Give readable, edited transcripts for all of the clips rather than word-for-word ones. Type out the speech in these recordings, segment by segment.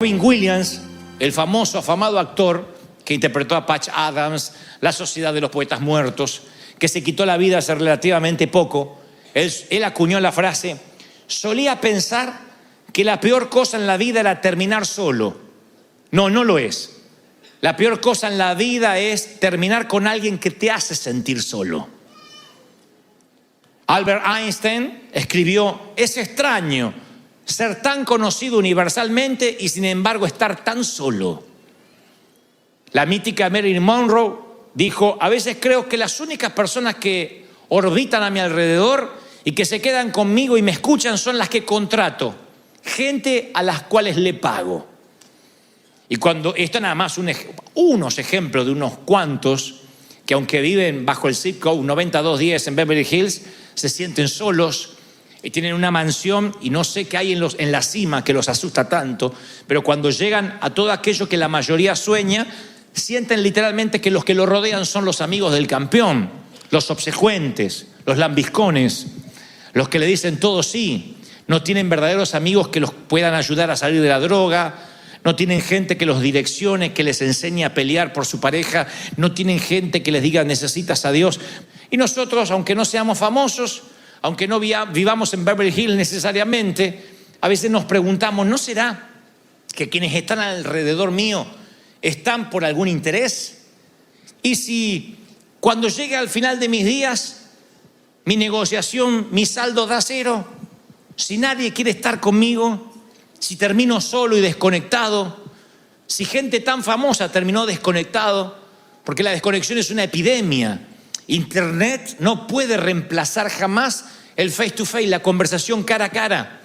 Robin Williams, el famoso, afamado actor que interpretó a Patch Adams, La Sociedad de los Poetas Muertos, que se quitó la vida hace relativamente poco, él acuñó la frase: solía pensar que la peor cosa en la vida era terminar solo. No, no lo es. La peor cosa en la vida es terminar con alguien que te hace sentir solo. Albert Einstein escribió: es extraño ser tan conocido universalmente y sin embargo estar tan solo. La mítica Marilyn Monroe dijo: a veces creo que las únicas personas que orbitan a mi alrededor y que se quedan conmigo y me escuchan son las que contrato, gente a las cuales le pago. Y cuando esto nada más unos ejemplos de unos cuantos que, aunque viven bajo el zip code 9210 en Beverly Hills, se sienten solos y tienen una mansión y no sé qué hay en la cima que los asusta tanto, pero cuando llegan a todo aquello que la mayoría sueña, sienten literalmente que los que lo rodean son los amigos del campeón, los obsecuentes, los lambiscones, los que le dicen todo sí. No tienen verdaderos amigos que los puedan ayudar a salir de la droga, no tienen gente que los direccione, que les enseñe a pelear por su pareja, no tienen gente que les diga necesitas a Dios. Y nosotros, aunque no seamos famosos, aunque no vivamos en Beverly Hills necesariamente, a veces nos preguntamos: ¿no será que quienes están alrededor mío están por algún interés? Y si cuando llegue al final de mis días, mi negociación, mi saldo da cero, si nadie quiere estar conmigo, si termino solo y desconectado, si gente tan famosa terminó desconectado, porque la desconexión es una epidemia. Internet no puede reemplazar jamás el face to face, la conversación cara a cara.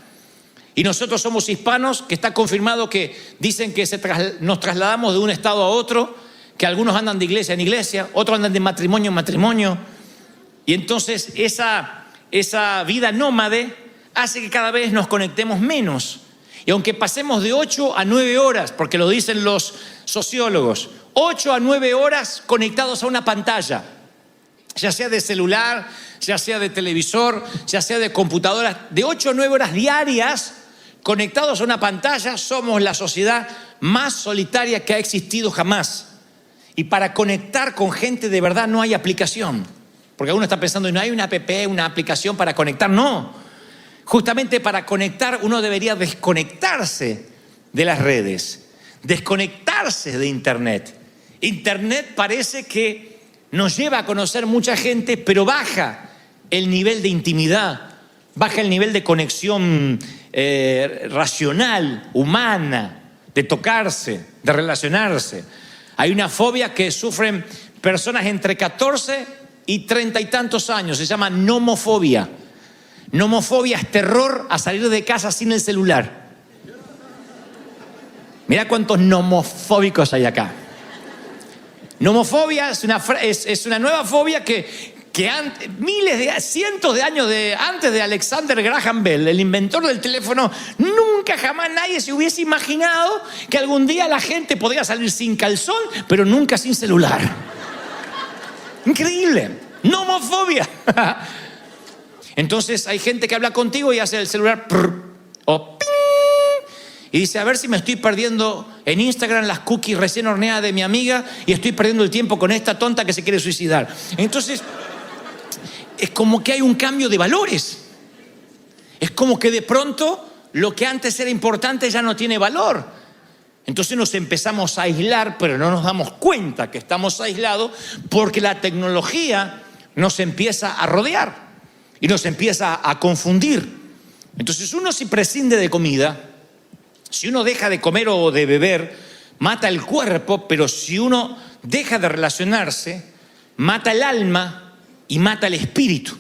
Y nosotros somos hispanos, que está confirmado que dicen que nos trasladamos de un estado a otro, que algunos andan de iglesia en iglesia, otros andan de matrimonio en matrimonio. Y entonces esa vida nómade hace que cada vez nos conectemos menos. Y aunque pasemos de 8 a 9 horas, porque lo dicen los sociólogos, 8 a 9 horas conectados a una pantalla, ya sea de celular, ya sea de televisor, ya sea de computadora, de 8 a 9 horas diarias conectados a una pantalla, somos la sociedad más solitaria que ha existido jamás. Y para conectar con gente de verdad no hay aplicación. Porque uno está pensando, no hay una app, una aplicación para conectar. No. Justamente para conectar uno debería desconectarse de las redes, desconectarse de Internet. Internet parece que nos lleva a conocer mucha gente, pero baja el nivel de intimidad, baja el nivel de conexión racional, humana, de tocarse, de relacionarse. Hay una fobia que sufren personas entre 14 y 30 y tantos años, se llama nomofobia. Nomofobia es terror a salir de casa sin el celular. Mira cuántos nomofóbicos hay acá. Nomofobia es una nueva fobia que cientos de años antes de Alexander Graham Bell, el inventor del teléfono, nunca jamás nadie se hubiese imaginado que algún día la gente podría salir sin calzón, pero nunca sin celular. Increíble. Nomofobia. Entonces hay gente que habla contigo y hace el celular o ping, y dice: a ver si me estoy perdiendo en Instagram las cookies recién horneadas de mi amiga y estoy perdiendo el tiempo con esta tonta que se quiere suicidar. Entonces es como que hay un cambio de valores. Es como que de pronto lo que antes era importante ya no tiene valor. Entonces nos empezamos a aislar, pero no nos damos cuenta que estamos aislados porque la tecnología nos empieza a rodear y nos empieza a confundir. Entonces uno, si prescinde de comida, si uno deja de comer o de beber, mata el cuerpo, pero si uno deja de relacionarse, mata el alma y mata el espíritu.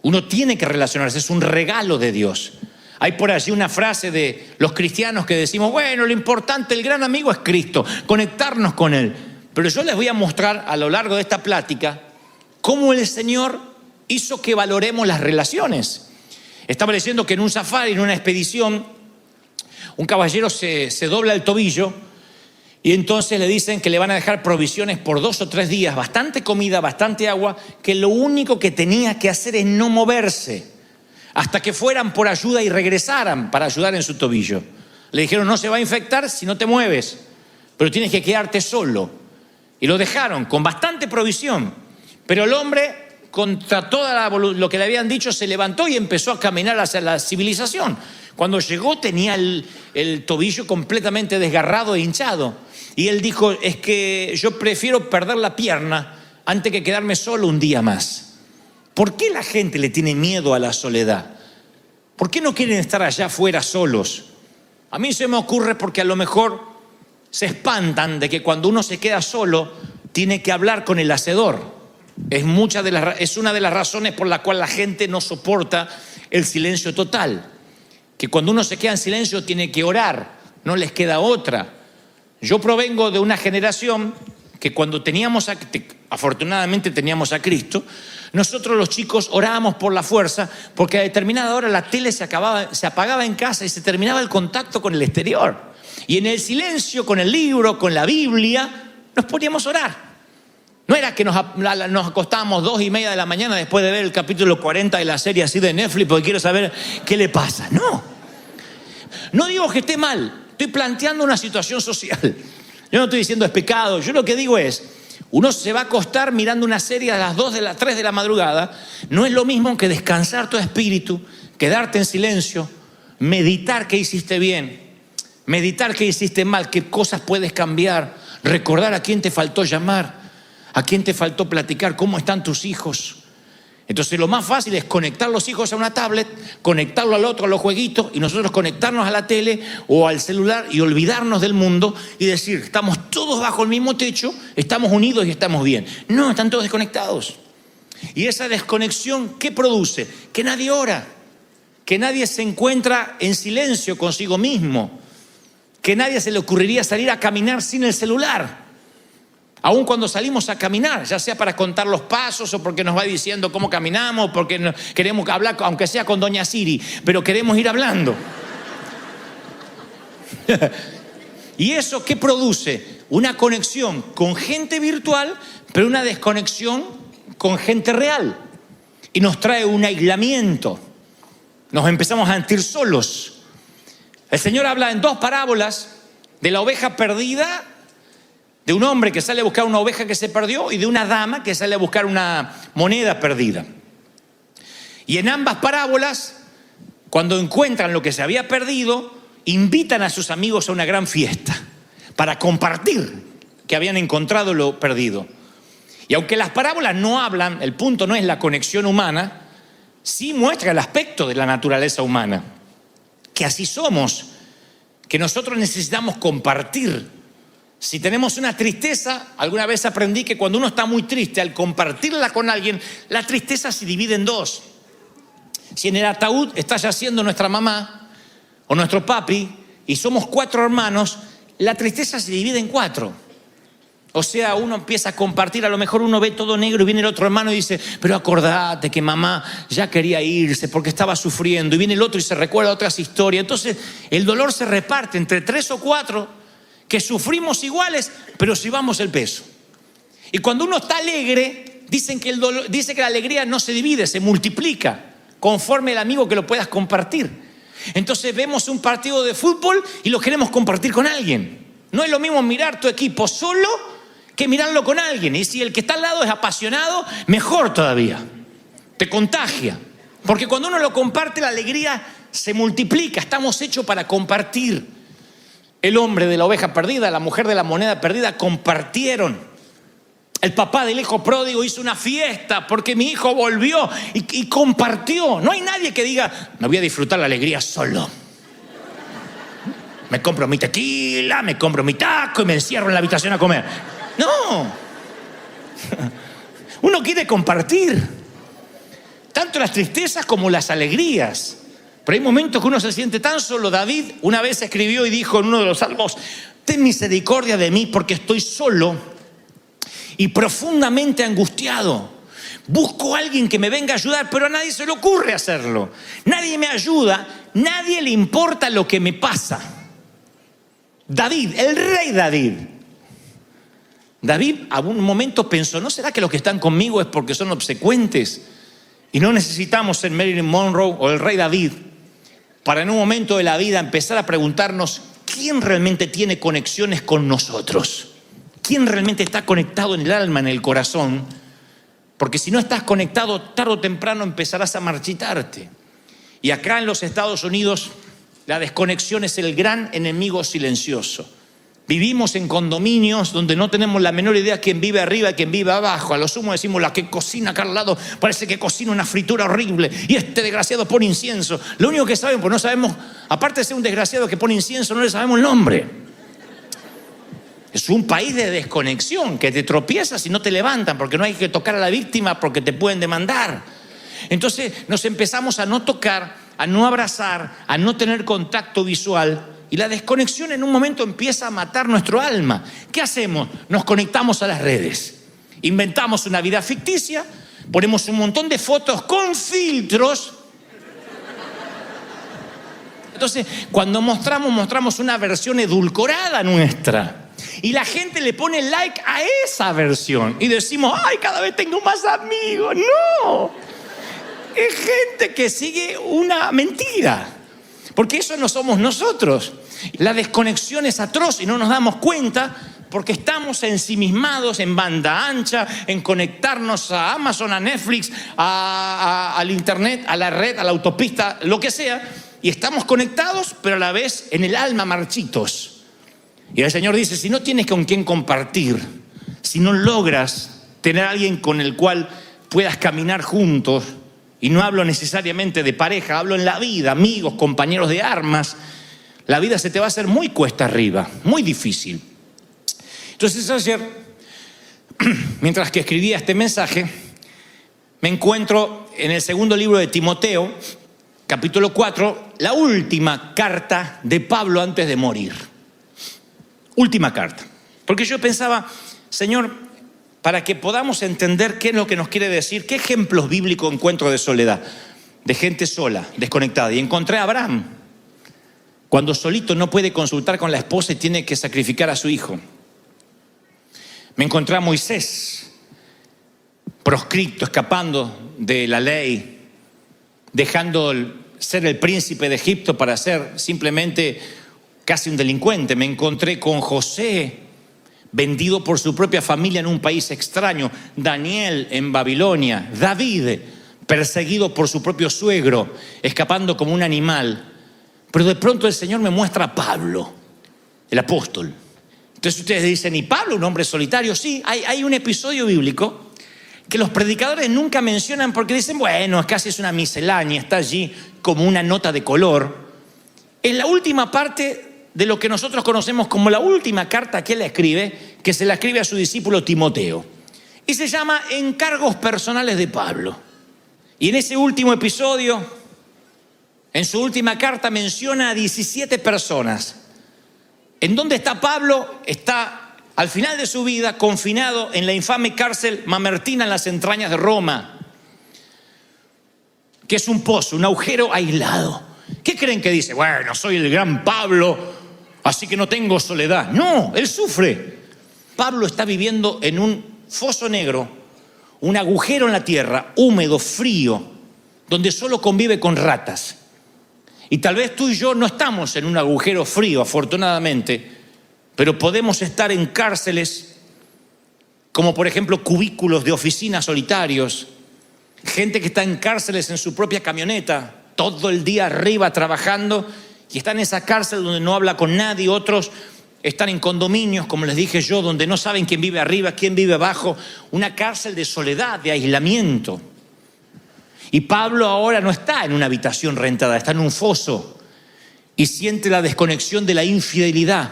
Uno tiene que relacionarse, es un regalo de Dios. Hay por allí una frase de los cristianos que decimos: bueno, lo importante, el gran amigo es Cristo, conectarnos con Él. Pero yo les voy a mostrar a lo largo de esta plática cómo el Señor hizo que valoremos las relaciones. Estaba leyendo que en un safari, en una expedición, un caballero se dobla el tobillo y entonces le dicen que le van a dejar provisiones por 2 o 3 días, bastante comida, bastante agua, que lo único que tenía que hacer es no moverse hasta que fueran por ayuda y regresaran para ayudar en su tobillo. Le dijeron, no se va a infectar si no te mueves, pero tienes que quedarte solo. Y lo dejaron con bastante provisión. Pero el hombre, contra lo que le habían dicho, se levantó y empezó a caminar hacia la civilización. Cuando llegó tenía el tobillo completamente desgarrado e hinchado. Y él dijo, es que yo prefiero perder la pierna antes que quedarme solo un día más. ¿Por qué la gente le tiene miedo a la soledad? ¿Por qué no quieren estar allá afuera solos? A mí se me ocurre porque a lo mejor se espantan de que cuando uno se queda solo tiene que hablar con el hacedor. Es una de las razones por la cual la gente no soporta el silencio total. Que cuando uno se queda en silencio tiene que orar, no les queda otra. Yo provengo de una generación que cuando afortunadamente teníamos a Cristo, nosotros los chicos orábamos por la fuerza, porque a determinada hora la tele se apagaba en casa y se terminaba el contacto con el exterior. Y en el silencio, con el libro, con la Biblia, nos poníamos a orar. No era que nos acostábamos 2:30 de la mañana después de ver el capítulo 40 de la serie así de Netflix porque quiero saber qué le pasa. No digo que esté mal, estoy planteando una situación social. Yo no estoy diciendo es pecado, yo lo que digo es, uno se va a acostar mirando una serie a las 3 de la madrugada, no es lo mismo que descansar tu espíritu, quedarte en silencio, meditar qué hiciste bien, meditar qué hiciste mal, qué cosas puedes cambiar, recordar a quién te faltó llamar, a quién te faltó platicar, cómo están tus hijos. Entonces lo más fácil es conectar los hijos a una tablet, conectarlo al otro a los jueguitos y nosotros conectarnos a la tele o al celular y olvidarnos del mundo y decir, estamos todos bajo el mismo techo, estamos unidos y estamos bien. No, están todos desconectados. Y esa desconexión, ¿qué produce? Que nadie ora, que nadie se encuentra en silencio consigo mismo, que nadie se le ocurriría salir a caminar sin el celular. Aún cuando salimos a caminar, ya sea para contar los pasos o porque nos va diciendo cómo caminamos, porque queremos hablar, aunque sea con doña Siri, pero queremos ir hablando. ¿Y eso qué produce? Una conexión con gente virtual, pero una desconexión con gente real. Y nos trae un aislamiento. Nos empezamos a sentir solos. El Señor habla en 2 parábolas de la oveja perdida, de un hombre que sale a buscar una oveja que se perdió y de una dama que sale a buscar una moneda perdida. Y en ambas parábolas, cuando encuentran lo que se había perdido, invitan a sus amigos a una gran fiesta para compartir que habían encontrado lo perdido. Y aunque las parábolas no hablan, el punto no es la conexión humana, sí muestra el aspecto de la naturaleza humana, que así somos, que nosotros necesitamos compartir. Si tenemos una tristeza, alguna vez aprendí que cuando uno está muy triste, al compartirla con alguien, la tristeza se divide en 2. Si en el ataúd está yaciendo nuestra mamá o nuestro papi y somos 4 hermanos, la tristeza se divide en 4. O sea, uno empieza a compartir, a lo mejor uno ve todo negro y viene el otro hermano y dice, pero acordate que mamá ya quería irse porque estaba sufriendo. Y viene el otro y se recuerda otras historias. Entonces el dolor se reparte entre 3 o 4 que sufrimos iguales, pero llevamos el peso. Y cuando uno está alegre, dice que la alegría no se divide, se multiplica, conforme el amigo que lo puedas compartir. Entonces vemos un partido de fútbol y lo queremos compartir con alguien. No es lo mismo mirar tu equipo solo que mirarlo con alguien. Y si el que está al lado es apasionado, mejor todavía. Te contagia. Porque cuando uno lo comparte, la alegría se multiplica. Estamos hechos para compartir. El hombre de la oveja perdida, la mujer de la moneda perdida compartieron. El papá del hijo pródigo hizo una fiesta porque mi hijo volvió y compartió. No hay nadie que diga, me voy a disfrutar la alegría solo. Me compro mi tequila, me compro mi taco y me encierro en la habitación a comer. No. Uno quiere compartir. Tanto las tristezas como las alegrías. Pero hay momentos que uno se siente tan solo. David una vez escribió y dijo en uno de los salmos, ten misericordia de mí porque estoy solo y profundamente angustiado. Busco a alguien que me venga a ayudar, pero a nadie se le ocurre hacerlo. Nadie me ayuda, nadie le importa lo que me pasa. David, el rey David. David a un momento pensó, ¿no será que los que están conmigo es porque son obsecuentes? Y no necesitamos ser Marilyn Monroe o el rey David para en un momento de la vida empezar a preguntarnos quién realmente tiene conexiones con nosotros, quién realmente está conectado en el alma, en el corazón, porque si no estás conectado, tarde o temprano empezarás a marchitarte. Y acá en los Estados Unidos, la desconexión es el gran enemigo silencioso. Vivimos en condominios donde no tenemos la menor idea quién vive arriba y quién vive abajo. A lo sumo decimos, la que cocina acá al lado parece que cocina una fritura horrible. Y este desgraciado pone incienso. Lo único que sabemos, pues no sabemos, aparte de ser un desgraciado que pone incienso, no le sabemos el nombre. Es un país de desconexión, que te tropiezas y no te levantan porque no hay que tocar a la víctima porque te pueden demandar. Entonces nos empezamos a no tocar, a no abrazar, a no tener contacto visual. Y la desconexión en un momento empieza a matar nuestro alma. ¿Qué hacemos? Nos conectamos a las redes. Inventamos una vida ficticia, ponemos un montón de fotos con filtros. Entonces, cuando mostramos una versión edulcorada nuestra. Y la gente le pone like a esa versión. Y decimos, ¡ay, cada vez tengo más amigos! ¡No! Es gente que sigue una mentira. Porque eso no somos nosotros. La desconexión es atroz y no nos damos cuenta porque estamos ensimismados en banda ancha, en conectarnos a Amazon, a Netflix, al internet, a la red, a la autopista, lo que sea. Y estamos conectados, pero a la vez en el alma marchitos. Y el Señor dice, si no tienes con quién compartir, si no logras tener a alguien con el cual puedas caminar juntos, y no hablo necesariamente de pareja, hablo en la vida, amigos, compañeros de armas, la vida se te va a hacer muy cuesta arriba, muy difícil. Entonces ayer, mientras que escribía este mensaje, me encuentro en el segundo libro de Timoteo, capítulo 4, la última carta de Pablo antes de morir. Última carta. Porque yo pensaba, Señor, para que podamos entender qué es lo que nos quiere decir, qué ejemplos bíblicos encuentro de soledad, de gente sola, desconectada. Y encontré a Abraham, cuando solito no puede consultar con la esposa y tiene que sacrificar a su hijo. Me encontré a Moisés, proscripto, escapando de la ley, dejando ser el príncipe de Egipto para ser simplemente casi un delincuente. Me encontré con José, vendido por su propia familia en un país extraño. Daniel en Babilonia. David, perseguido por su propio suegro, escapando como un animal. Pero de pronto el Señor me muestra a Pablo, el apóstol. Entonces ustedes dicen, ¿y Pablo, un hombre solitario? Sí, hay un episodio bíblico que los predicadores nunca mencionan porque dicen, bueno, casi es una miscelánea, está allí como una nota de color. Es la última parte de lo que nosotros conocemos como la última carta que él escribe, que se la escribe a su discípulo Timoteo. Y se llama Encargos Personales de Pablo. Y en ese último episodio, en su última carta, menciona a 17 personas. ¿En dónde está Pablo? Está al final de su vida confinado en la infame cárcel Mamertina en las entrañas de Roma, que es un pozo, un agujero aislado. ¿Qué creen que dice? Bueno, soy el gran Pablo, así que no tengo soledad. No, él sufre. Pablo está viviendo en un foso negro, un agujero en la tierra, húmedo, frío, donde solo convive con ratas. Y tal vez tú y yo no estamos en un agujero frío, afortunadamente, pero podemos estar en cárceles como por ejemplo cubículos de oficinas solitarios, gente que está en cárceles en su propia camioneta, todo el día arriba trabajando y está en esa cárcel donde no habla con nadie. Otros están en condominios, como les dije yo, donde no saben quién vive arriba, quién vive abajo. Una cárcel de soledad, de aislamiento. Y Pablo ahora no está en una habitación rentada, está en un foso y siente la desconexión de la infidelidad.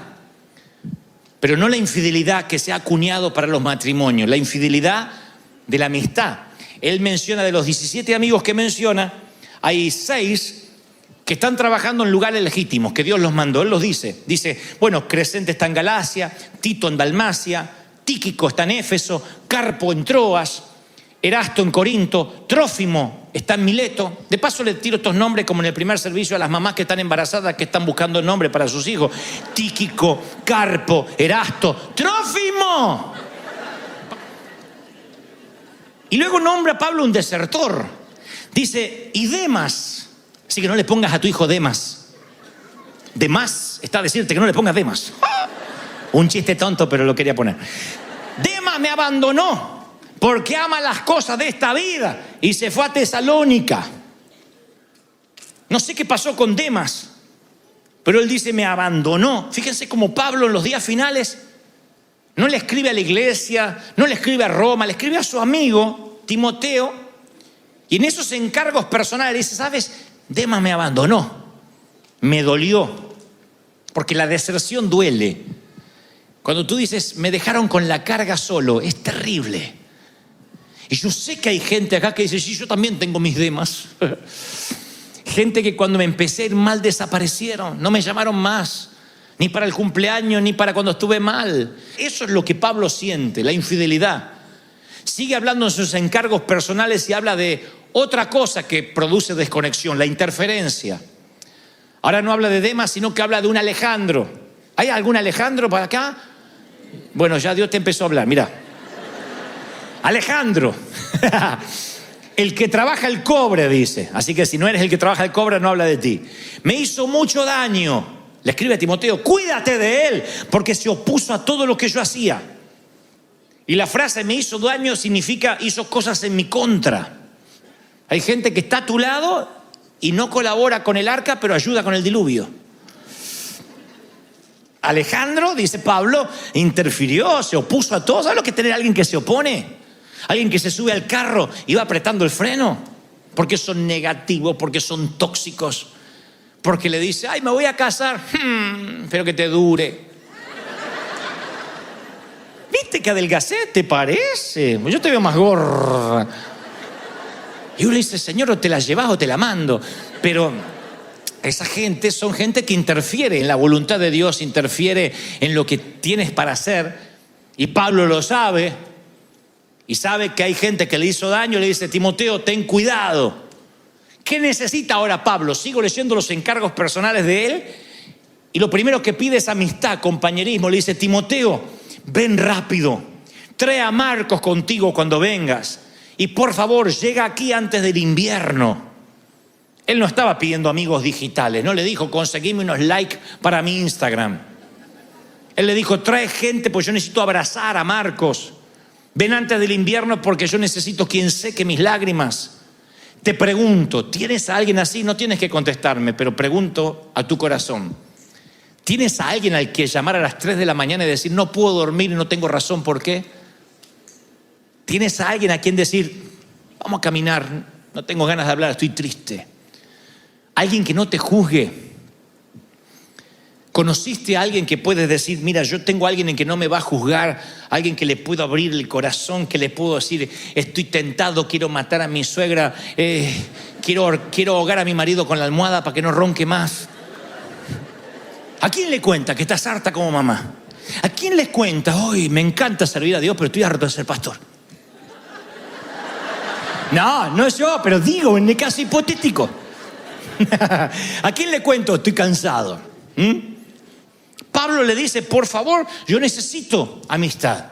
Pero no la infidelidad que se ha acuñado para los matrimonios, la infidelidad de la amistad. Él menciona de los 17 amigos que menciona, hay 6 que están trabajando en lugares legítimos, que Dios los mandó. Él los dice. Dice, bueno, Crescente está en Galacia, Tito en Dalmacia, Tíquico está en Éfeso, Carpo en Troas, Erasto en Corinto, Trófimo está en Mileto. De paso le tiro estos nombres como en el primer servicio a las mamás que están embarazadas, que están buscando nombre para sus hijos. Tíquico, Carpo, Erasto, Trófimo. Y luego nombra a Pablo un desertor. Dice, y Demas Así que no le pongas a tu hijo Demas. Demas está a decirte que no le pongas Demas. Un chiste tonto, pero lo quería poner. Demas me abandonó porque ama las cosas de esta vida y se fue a Tesalónica. No sé qué pasó con Demas, pero él dice me abandonó. Fíjense cómo Pablo en los días finales no le escribe a la iglesia, no le escribe a Roma, le escribe a su amigo Timoteo. Y en esos encargos personales dice, ¿sabes? Demas me abandonó, me dolió, porque la deserción duele. Cuando tú dices, me dejaron con la carga solo, es terrible. Y yo sé que hay gente acá que dice, sí, yo también tengo mis Demas. Gente que cuando me empecé a ir mal desaparecieron, no me llamaron más, ni para el cumpleaños, ni para cuando estuve mal. Eso es lo que Pablo siente, la infidelidad. Sigue hablando en sus encargos personales y habla de otra cosa que produce desconexión, la interferencia. Ahora no habla de Demas, sino que habla de un Alejandro. ¿Hay algún Alejandro para acá? Bueno, ya Dios te empezó a hablar, mira. Alejandro, el que trabaja el cobre, dice. Así que si no eres el que trabaja el cobre, no habla de ti. Me hizo mucho daño. Le escribe a Timoteo, cuídate de él, porque se opuso a todo lo que yo hacía. Y la frase me hizo daño significa hizo cosas en mi contra. Hay gente que está a tu lado y no colabora con el arca, pero ayuda con el diluvio. Alejandro, dice Pablo, interfirió, se opuso a todo. ¿Sabes lo que es tener a alguien que se opone? Alguien que se sube al carro y va apretando el freno. Porque son negativos, porque son tóxicos. Porque le dice, ay, me voy a casar. Pero que te dure. ¿Viste que adelgacé? ¿Te parece? Yo te veo más gorda. Y uno dice, Señor, o te la llevas o te la mando. Pero esa gente son gente que interfiere en la voluntad de Dios, interfiere en lo que tienes para hacer. Y Pablo lo sabe. Y sabe que hay gente que le hizo daño. Le dice, Timoteo, ten cuidado. ¿Qué necesita ahora Pablo? Sigo leyendo los encargos personales de él. Y lo primero que pide es amistad, compañerismo. Le dice, Timoteo, ven rápido. Trae a Marcos contigo cuando vengas. Y por favor, llega aquí antes del invierno. Él no estaba pidiendo amigos digitales. No le dijo, conseguime unos likes para mi Instagram. Él le dijo, trae gente, pues yo necesito abrazar a Marcos. Ven antes del invierno porque yo necesito quien seque mis lágrimas. Te pregunto, ¿tienes a alguien así? No tienes que contestarme, pero pregunto a tu corazón. ¿Tienes a alguien al que llamar a las 3 de la mañana y decir, no puedo dormir y no tengo razón por qué? ¿Tienes a alguien a quien decir, vamos a caminar, no tengo ganas de hablar, estoy triste? Alguien que no te juzgue. ¿Conociste a alguien que puedes decir, mira, yo tengo a alguien en que no me va a juzgar, alguien que le puedo abrir el corazón, que le puedo decir, estoy tentado, quiero matar a mi suegra, quiero ahogar a mi marido con la almohada para que no ronque más? ¿A quién le cuenta que estás harta como mamá? ¿A quién les cuenta, hoy me encanta servir a Dios, pero estoy harto de ser pastor? No es yo, pero digo, en el caso hipotético. ¿A quién le cuento? Estoy cansado. Pablo le dice, por favor, yo necesito amistad.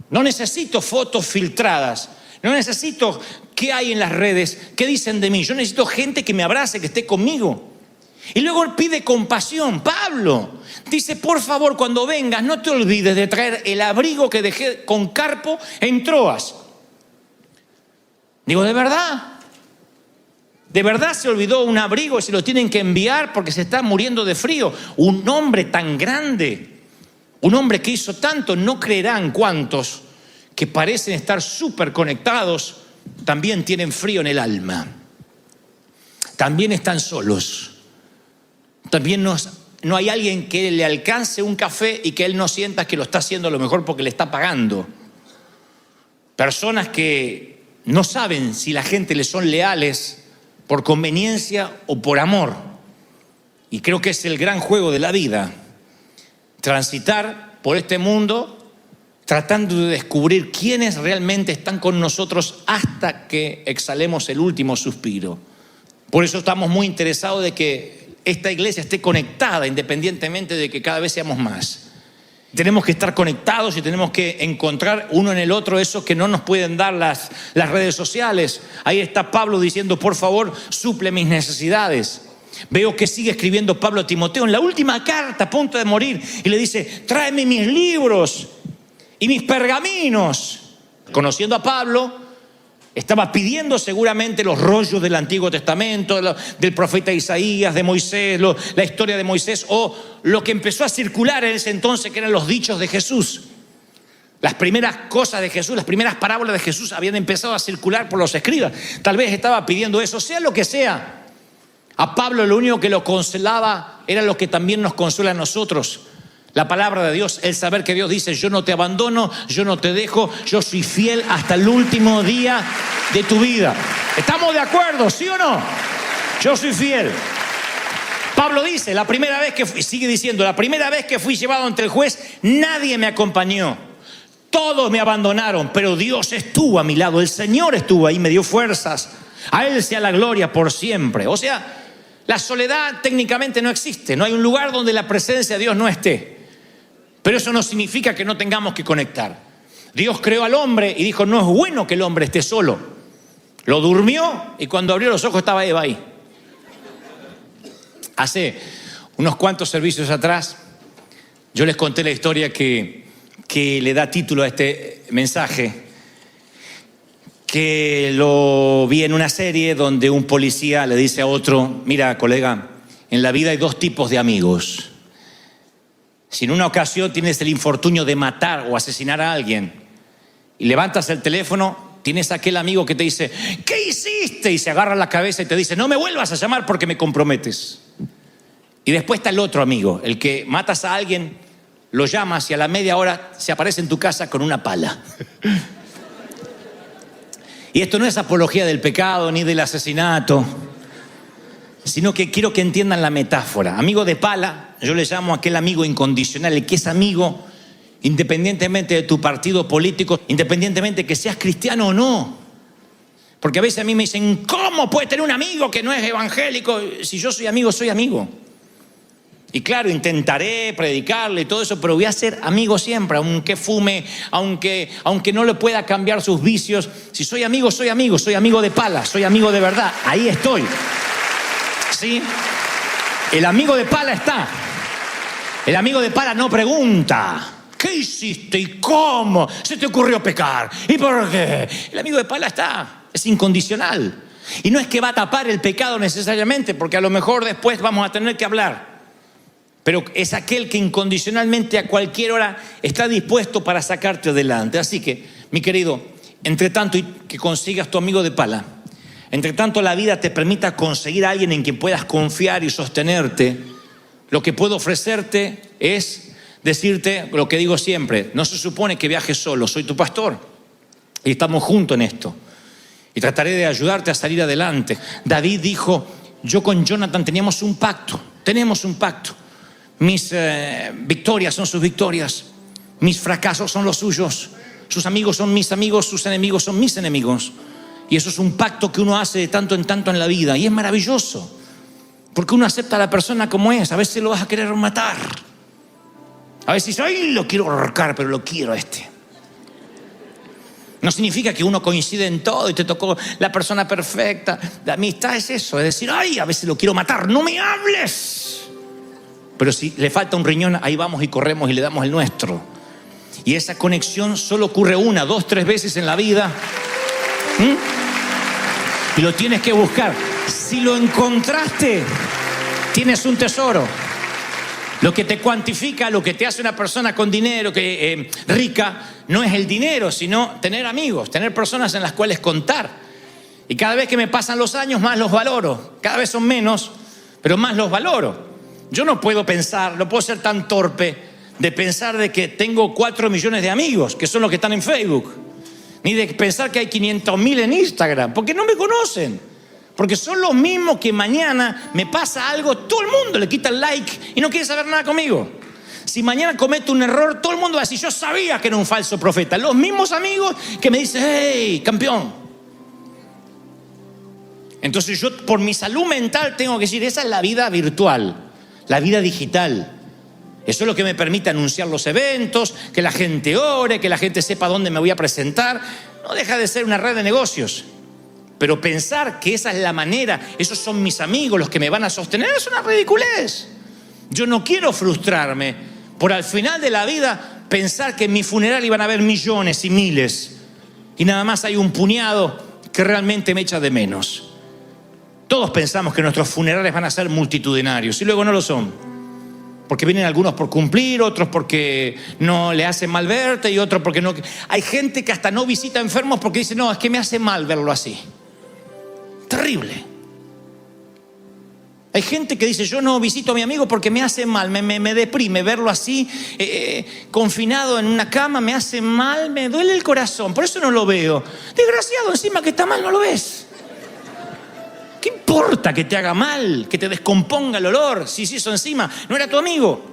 No necesito fotos filtradas. No necesito qué hay en las redes, qué dicen de mí. Yo necesito gente que me abrace, que esté conmigo. Y luego pide compasión. Pablo dice, por favor, cuando vengas, no te olvides de traer el abrigo que dejé con Carpo en Troas. Digo, ¿de verdad? ¿De verdad se olvidó un abrigo y se lo tienen que enviar porque se está muriendo de frío? Un hombre tan grande, un hombre que hizo tanto, no creerán cuántos que parecen estar súper conectados, también tienen frío en el alma. También están solos. También no hay alguien que le alcance un café y que él no sienta que lo está haciendo a lo mejor porque le está pagando. Personas que no saben si la gente les son leales por conveniencia o por amor. Y creo que es el gran juego de la vida. Transitar por este mundo tratando de descubrir quiénes realmente están con nosotros hasta que exhalemos el último suspiro. Por eso estamos muy interesados de que esta iglesia esté conectada independientemente de que cada vez seamos más. Tenemos que estar conectados y tenemos que encontrar uno en el otro eso que no nos pueden dar las redes sociales. Ahí está Pablo diciendo, por favor, suple mis necesidades. Veo que sigue escribiendo Pablo a Timoteo en la última carta, a punto de morir, y le dice, tráeme mis libros y mis pergaminos. Conociendo a Pablo, estaba pidiendo seguramente los rollos del Antiguo Testamento, del profeta Isaías, de Moisés, la historia de Moisés, o lo que empezó a circular en ese entonces, que eran los dichos de Jesús. Las primeras cosas de Jesús, las primeras parábolas de Jesús habían empezado a circular por los escribas. Tal vez estaba pidiendo eso, sea lo que sea. A Pablo lo único que lo consolaba era lo que también nos consuela a nosotros. La palabra de Dios, el saber que Dios dice, yo no te abandono, yo no te dejo, yo soy fiel hasta el último día de tu vida. ¿Estamos de acuerdo, sí o no? Yo soy fiel. Pablo dice, la primera vez que sigue diciendo, la primera vez que fui llevado ante el juez, nadie me acompañó. Todos me abandonaron, pero Dios estuvo a mi lado, el Señor estuvo ahí, me dio fuerzas. A Él sea la gloria por siempre. O sea, la soledad técnicamente no existe, no hay un lugar donde la presencia de Dios no esté. Pero eso no significa que no tengamos que conectar. Dios creó al hombre y dijo, no es bueno que el hombre esté solo. Lo durmió y cuando abrió los ojos estaba Eva ahí. Hace unos cuantos servicios atrás, yo les conté la historia que le da título a este mensaje, que lo vi en una serie donde un policía le dice a otro, mira, colega, en la vida hay dos tipos de amigos. Si en una ocasión tienes el infortunio de matar o asesinar a alguien y levantas el teléfono, tienes aquel amigo que te dice, ¿qué hiciste? Y se agarra la cabeza y te dice, no me vuelvas a llamar porque me comprometes. Y después está el otro amigo, el que matas a alguien, lo llamas y a la media hora se aparece en tu casa con una pala. Y esto no es apología del pecado ni del asesinato, sino que quiero que entiendan la metáfora. Amigo de pala, yo le llamo a aquel amigo incondicional, el que es amigo independientemente de tu partido político, independientemente que seas cristiano o no. Porque a veces a mí me dicen, ¿cómo puede tener un amigo que no es evangélico? Si yo soy amigo, soy amigo. Y claro, intentaré predicarle y todo eso, pero voy a ser amigo siempre, aunque fume, aunque no le pueda cambiar sus vicios. Si soy amigo, soy amigo de pala, soy amigo de verdad, ahí estoy. ¿Sí? El amigo de pala está. El amigo de pala no pregunta, ¿qué hiciste y cómo se te ocurrió pecar? ¿Y por qué? El amigo de pala está, es incondicional. Y no es que va a tapar el pecado necesariamente, porque a lo mejor después vamos a tener que hablar. Pero es aquel que incondicionalmente a cualquier hora está dispuesto para sacarte adelante. Así que, mi querido, entre tanto que consigas tu amigo de pala, entre tanto la vida te permita conseguir a alguien en quien puedas confiar y sostenerte, lo que puedo ofrecerte es decirte lo que digo siempre, no se supone que viajes solo, soy tu pastor y estamos juntos en esto. Y trataré de ayudarte a salir adelante. David dijo, yo con Jonathan tenemos un pacto. Mis victorias son sus victorias, mis fracasos son los suyos, sus amigos son mis amigos, sus enemigos son mis enemigos. Y eso es un pacto que uno hace de tanto en tanto en la vida. Y es maravilloso, porque uno acepta a la persona como es. A veces lo vas a querer matar. A veces dices, ay, lo quiero ahorcar, pero lo quiero a este. No significa que uno coincide en todo y te tocó la persona perfecta. La amistad es eso, es decir, ay, a veces lo quiero matar, no me hables. Pero si le falta un riñón, ahí vamos y corremos y le damos el nuestro. Y esa conexión solo ocurre 1, 2, 3 veces en la vida. Y lo tienes que buscar. Si lo encontraste, tienes un tesoro. Lo que te cuantifica, lo que te hace una persona con dinero, rica, no es el dinero, sino tener amigos, tener personas en las cuales contar. Y cada vez que me pasan los años, más los valoro. Cada vez son menos, pero más los valoro. Yo no puedo pensar, no puedo ser tan torpe de pensar de que tengo 4 millones de amigos, que son los que están en Facebook. Ni de pensar que hay 500.000 en Instagram, porque no me conocen. Porque son los mismos que mañana me pasa algo, todo el mundo le quita el like y no quiere saber nada conmigo. Si mañana cometo un error, todo el mundo va a decir, yo sabía que era un falso profeta. Los mismos amigos que me dicen, hey, campeón. Entonces yo, por mi salud mental, tengo que decir, esa es la vida virtual, la vida digital. Eso es lo que me permite anunciar los eventos, que la gente ore, que la gente sepa dónde me voy a presentar. No deja de ser una red de negocios. Pero pensar que esa es la manera, esos son mis amigos los que me van a sostener, es una ridiculez. Yo no quiero frustrarme por al final de la vida pensar que en mi funeral iban a haber millones y miles y nada más hay un puñado que realmente me echa de menos. Todos pensamos que nuestros funerales van a ser multitudinarios y luego no lo son. Porque vienen algunos por cumplir, otros porque no le hacen mal verte y otros porque no. Hay gente que hasta no visita enfermos porque dice, no, es que me hace mal verlo así. Terrible. Hay gente que dice, yo no visito a mi amigo porque me hace mal, me deprime verlo así, confinado en una cama, me hace mal, me duele el corazón, por eso no lo veo. Desgraciado, encima que está mal no lo ves. ¿Qué importa que te haga mal, que te descomponga el olor, si eso encima no era tu amigo?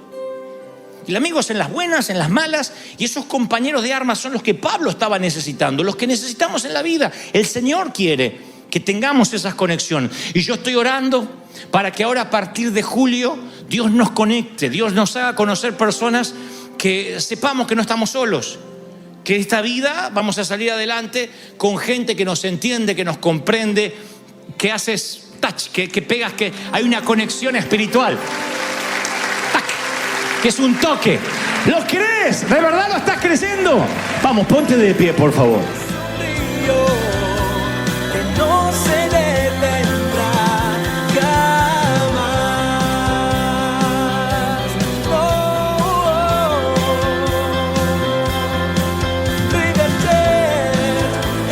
El amigo es en las buenas, en las malas, y esos compañeros de armas son los que Pablo estaba necesitando, los que necesitamos en la vida. El Señor quiere que tengamos esas conexiones. Y yo estoy orando para que ahora a partir de julio Dios nos conecte, Dios nos haga conocer personas que sepamos que no estamos solos. Que esta vida vamos a salir adelante con gente que nos entiende, que nos comprende, que haces touch, que pegas, que hay una conexión espiritual. ¡Tac! Que es un toque. ¿Lo crees? ¿De verdad lo estás creyendo? Vamos, ponte de pie, por favor. Que no se detendrá jamás. River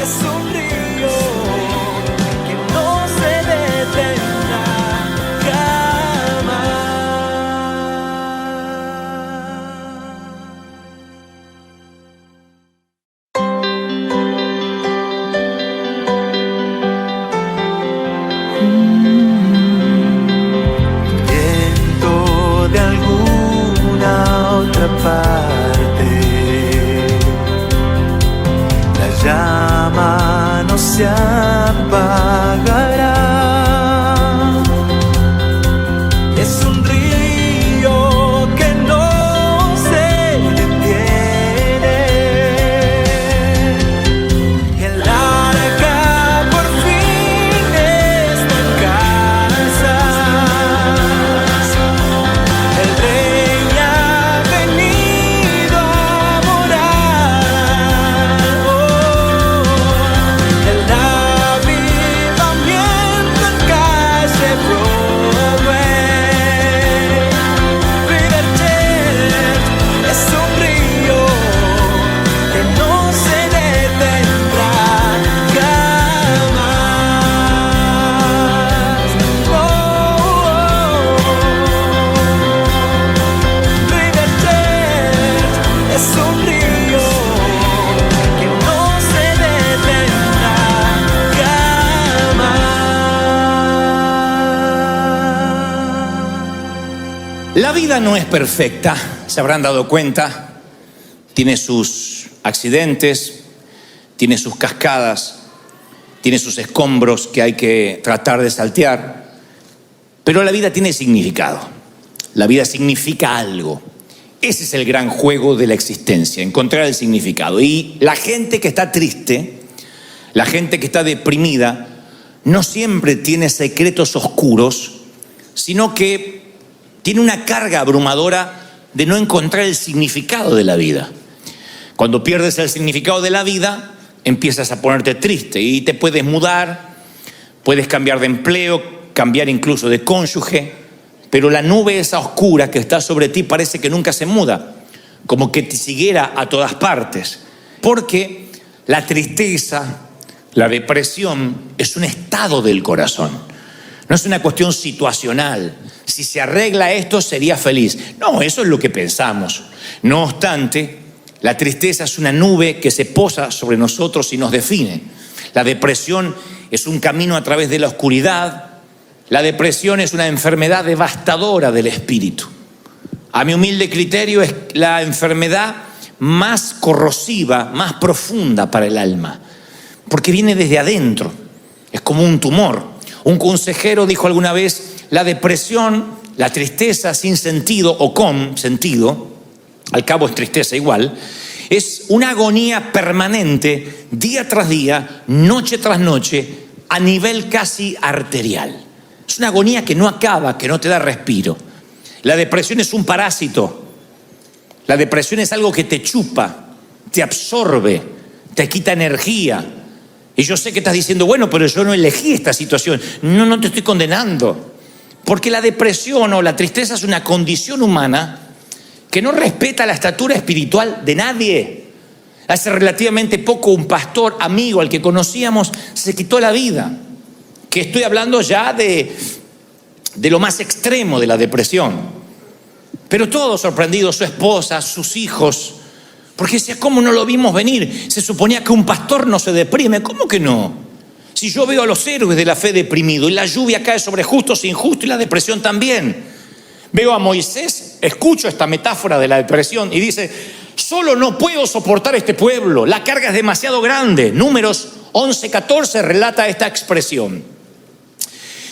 es un río que no se detendrá jamás. Viento de alguna otra parte, la llama no se apagará. Es un río que no se detiene. El arca por fin está en casa. El rey ha venido a morar. El avivamiento en calle Broadway. River es un río que no se detendrá jamás. River es un río que no se detendrá jamás. La vida no es perfecta, se habrán dado cuenta. Tiene sus accidentes, tiene sus cascadas, tiene sus escombros que hay que tratar de saltear. Pero la vida tiene significado. La vida significa algo. Ese es el gran juego de la existencia, encontrar el significado. Y la gente que está triste, la gente que está deprimida, no siempre tiene secretos oscuros, sino que tiene una carga abrumadora de no encontrar el significado de la vida. Cuando pierdes el significado de la vida, empiezas a ponerte triste y te puedes mudar, puedes cambiar de empleo, cambiar incluso de cónyuge, pero la nube esa oscura que está sobre ti parece que nunca se muda, como que te siguiera a todas partes, porque la tristeza, la depresión es un estado del corazón, no es una cuestión situacional. Si se arregla esto sería feliz. No, eso es lo que pensamos. No obstante, la tristeza es una nube que se posa sobre nosotros y nos define. La depresión es un camino a través de la oscuridad. La depresión es una enfermedad devastadora del espíritu. A mi humilde criterio es la enfermedad más corrosiva, más profunda para el alma, porque viene desde adentro. Es como un tumor. Un consejero dijo alguna vez, la depresión, la tristeza sin sentido o con sentido, al cabo es tristeza igual, es una agonía permanente, día tras día, noche tras noche, a nivel casi arterial. Es una agonía que no acaba, que no te da respiro. La depresión es un parásito. La depresión es algo que te chupa, te absorbe, te quita energía. Y yo sé que estás diciendo, bueno, pero yo no elegí esta situación. No te estoy condenando. Porque la depresión o la tristeza es una condición humana que no respeta la estatura espiritual de nadie. Hace relativamente poco un pastor amigo al que conocíamos se quitó la vida. Que estoy hablando ya de lo más extremo de la depresión. Pero todos sorprendidos, su esposa, sus hijos, porque decía, ¿cómo no lo vimos venir? Se suponía que un pastor no se deprime. ¿Cómo que no? Si yo veo a los héroes de la fe deprimidos y la lluvia cae sobre justos e injustos y la depresión también. Veo a Moisés, escucho esta metáfora de la depresión y dice, solo no puedo soportar este pueblo, la carga es demasiado grande. Números 11:14 relata esta expresión.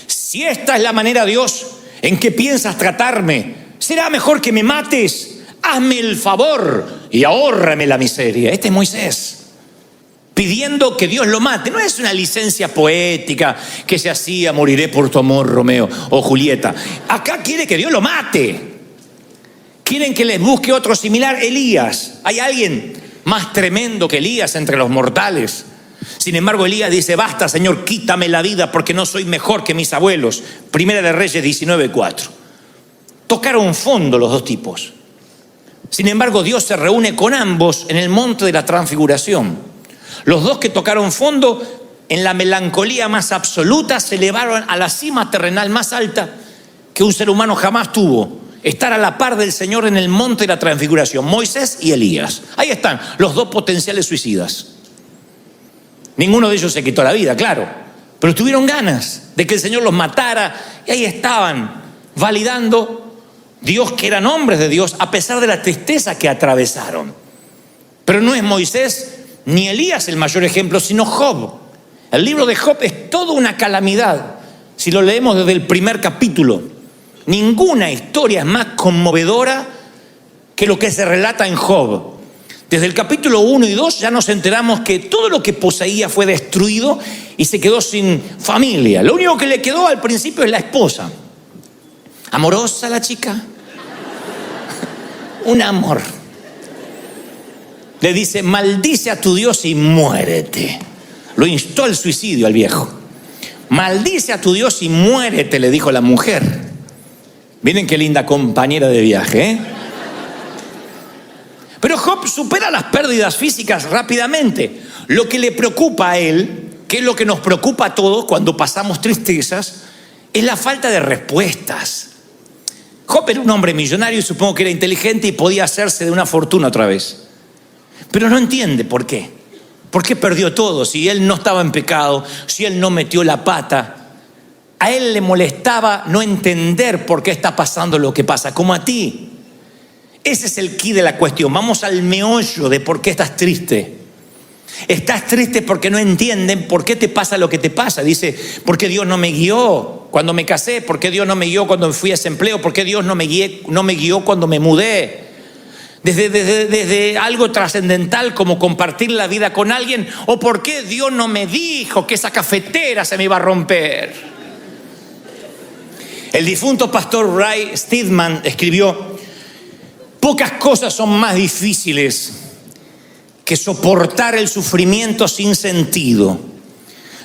Si esta es la manera, Dios, en que piensas tratarme, será mejor que me mates. Hazme el favor y ahórrame la miseria. Este es Moisés pidiendo que Dios lo mate. No es una licencia poética que se hacía, moriré por tu amor, Romeo o Julieta. Acá quiere que Dios lo mate. Quieren que les busque otro similar, Elías. ¿Hay alguien más tremendo que Elías entre los mortales? Sin embargo, Elías dice, basta, Señor, quítame la vida porque no soy mejor que mis abuelos. Primera de Reyes 19:4. Tocaron fondo los dos tipos. Sin embargo, Dios se reúne con ambos en el monte de la transfiguración. Los dos que tocaron fondo en la melancolía más absoluta se elevaron a la cima terrenal más alta que un ser humano jamás tuvo. Estar a la par del Señor en el monte de la transfiguración. Moisés y Elías. Ahí están los dos potenciales suicidas. Ninguno de ellos se quitó la vida, claro, pero tuvieron ganas de que el Señor los matara y ahí estaban validando Dios, que eran hombres de Dios, a pesar de la tristeza que atravesaron. Pero no es Moisés ni Elías el mayor ejemplo, sino Job. El libro de Job es toda una calamidad. Si lo leemos desde el primer capítulo, ninguna historia es más conmovedora que lo que se relata en Job. Desde el capítulo 1 y 2 ya nos enteramos que todo lo que poseía fue destruido y se quedó sin familia. Lo único que le quedó al principio es la esposa. Amorosa la chica. Un amor. Le dice, maldice a tu Dios y muérete. Lo instó al suicidio al viejo. Maldice a tu Dios y muérete, le dijo la mujer. Miren qué linda compañera de viaje, ¿eh? Pero Job supera las pérdidas físicas rápidamente. Lo que le preocupa a él, que es lo que nos preocupa a todos cuando pasamos tristezas, es la falta de respuestas. Job era un hombre millonario y supongo que era inteligente y podía hacerse de una fortuna otra vez. Pero no entiende por qué. ¿Por qué perdió todo? Si él no estaba en pecado, si él no metió la pata. A él le molestaba no entender por qué está pasando lo que pasa, como a ti. Ese es el quid de la cuestión. Vamos al meollo de por qué estás triste. Estás triste porque no entienden por qué te pasa lo que te pasa. Dice, ¿por qué Dios no me guió cuando me casé? ¿Por qué Dios no me guió cuando fui a ese empleo? ¿Por qué Dios no me guió cuando me mudé? Desde algo trascendental como compartir la vida con alguien, o por qué Dios no me dijo que esa cafetera se me iba a romper. El difunto pastor Ray Steadman escribió, pocas cosas son más difíciles que soportar el sufrimiento sin sentido.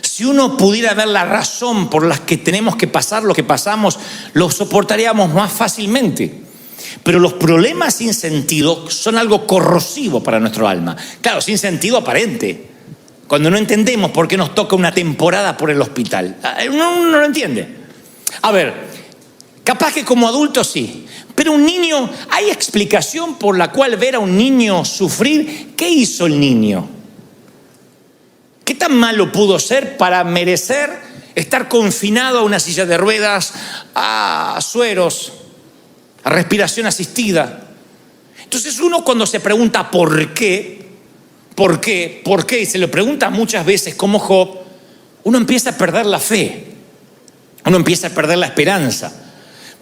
Si uno pudiera ver la razón por la que tenemos que pasar lo que pasamos, lo soportaríamos más fácilmente. Pero los problemas sin sentido son algo corrosivo para nuestro alma. Claro, sin sentido aparente. Cuando no entendemos por qué nos toca una temporada por el hospital. Uno no lo entiende. A ver, capaz que como adulto sí. Pero un niño, ¿hay explicación por la cual ver a un niño sufrir? ¿Qué hizo el niño? ¿Qué tan malo pudo ser para merecer estar confinado a una silla de ruedas, a sueros, a respiración asistida? Entonces uno cuando se pregunta ¿por qué? Y se lo pregunta muchas veces como Job, uno empieza a perder la fe, uno empieza a perder la esperanza.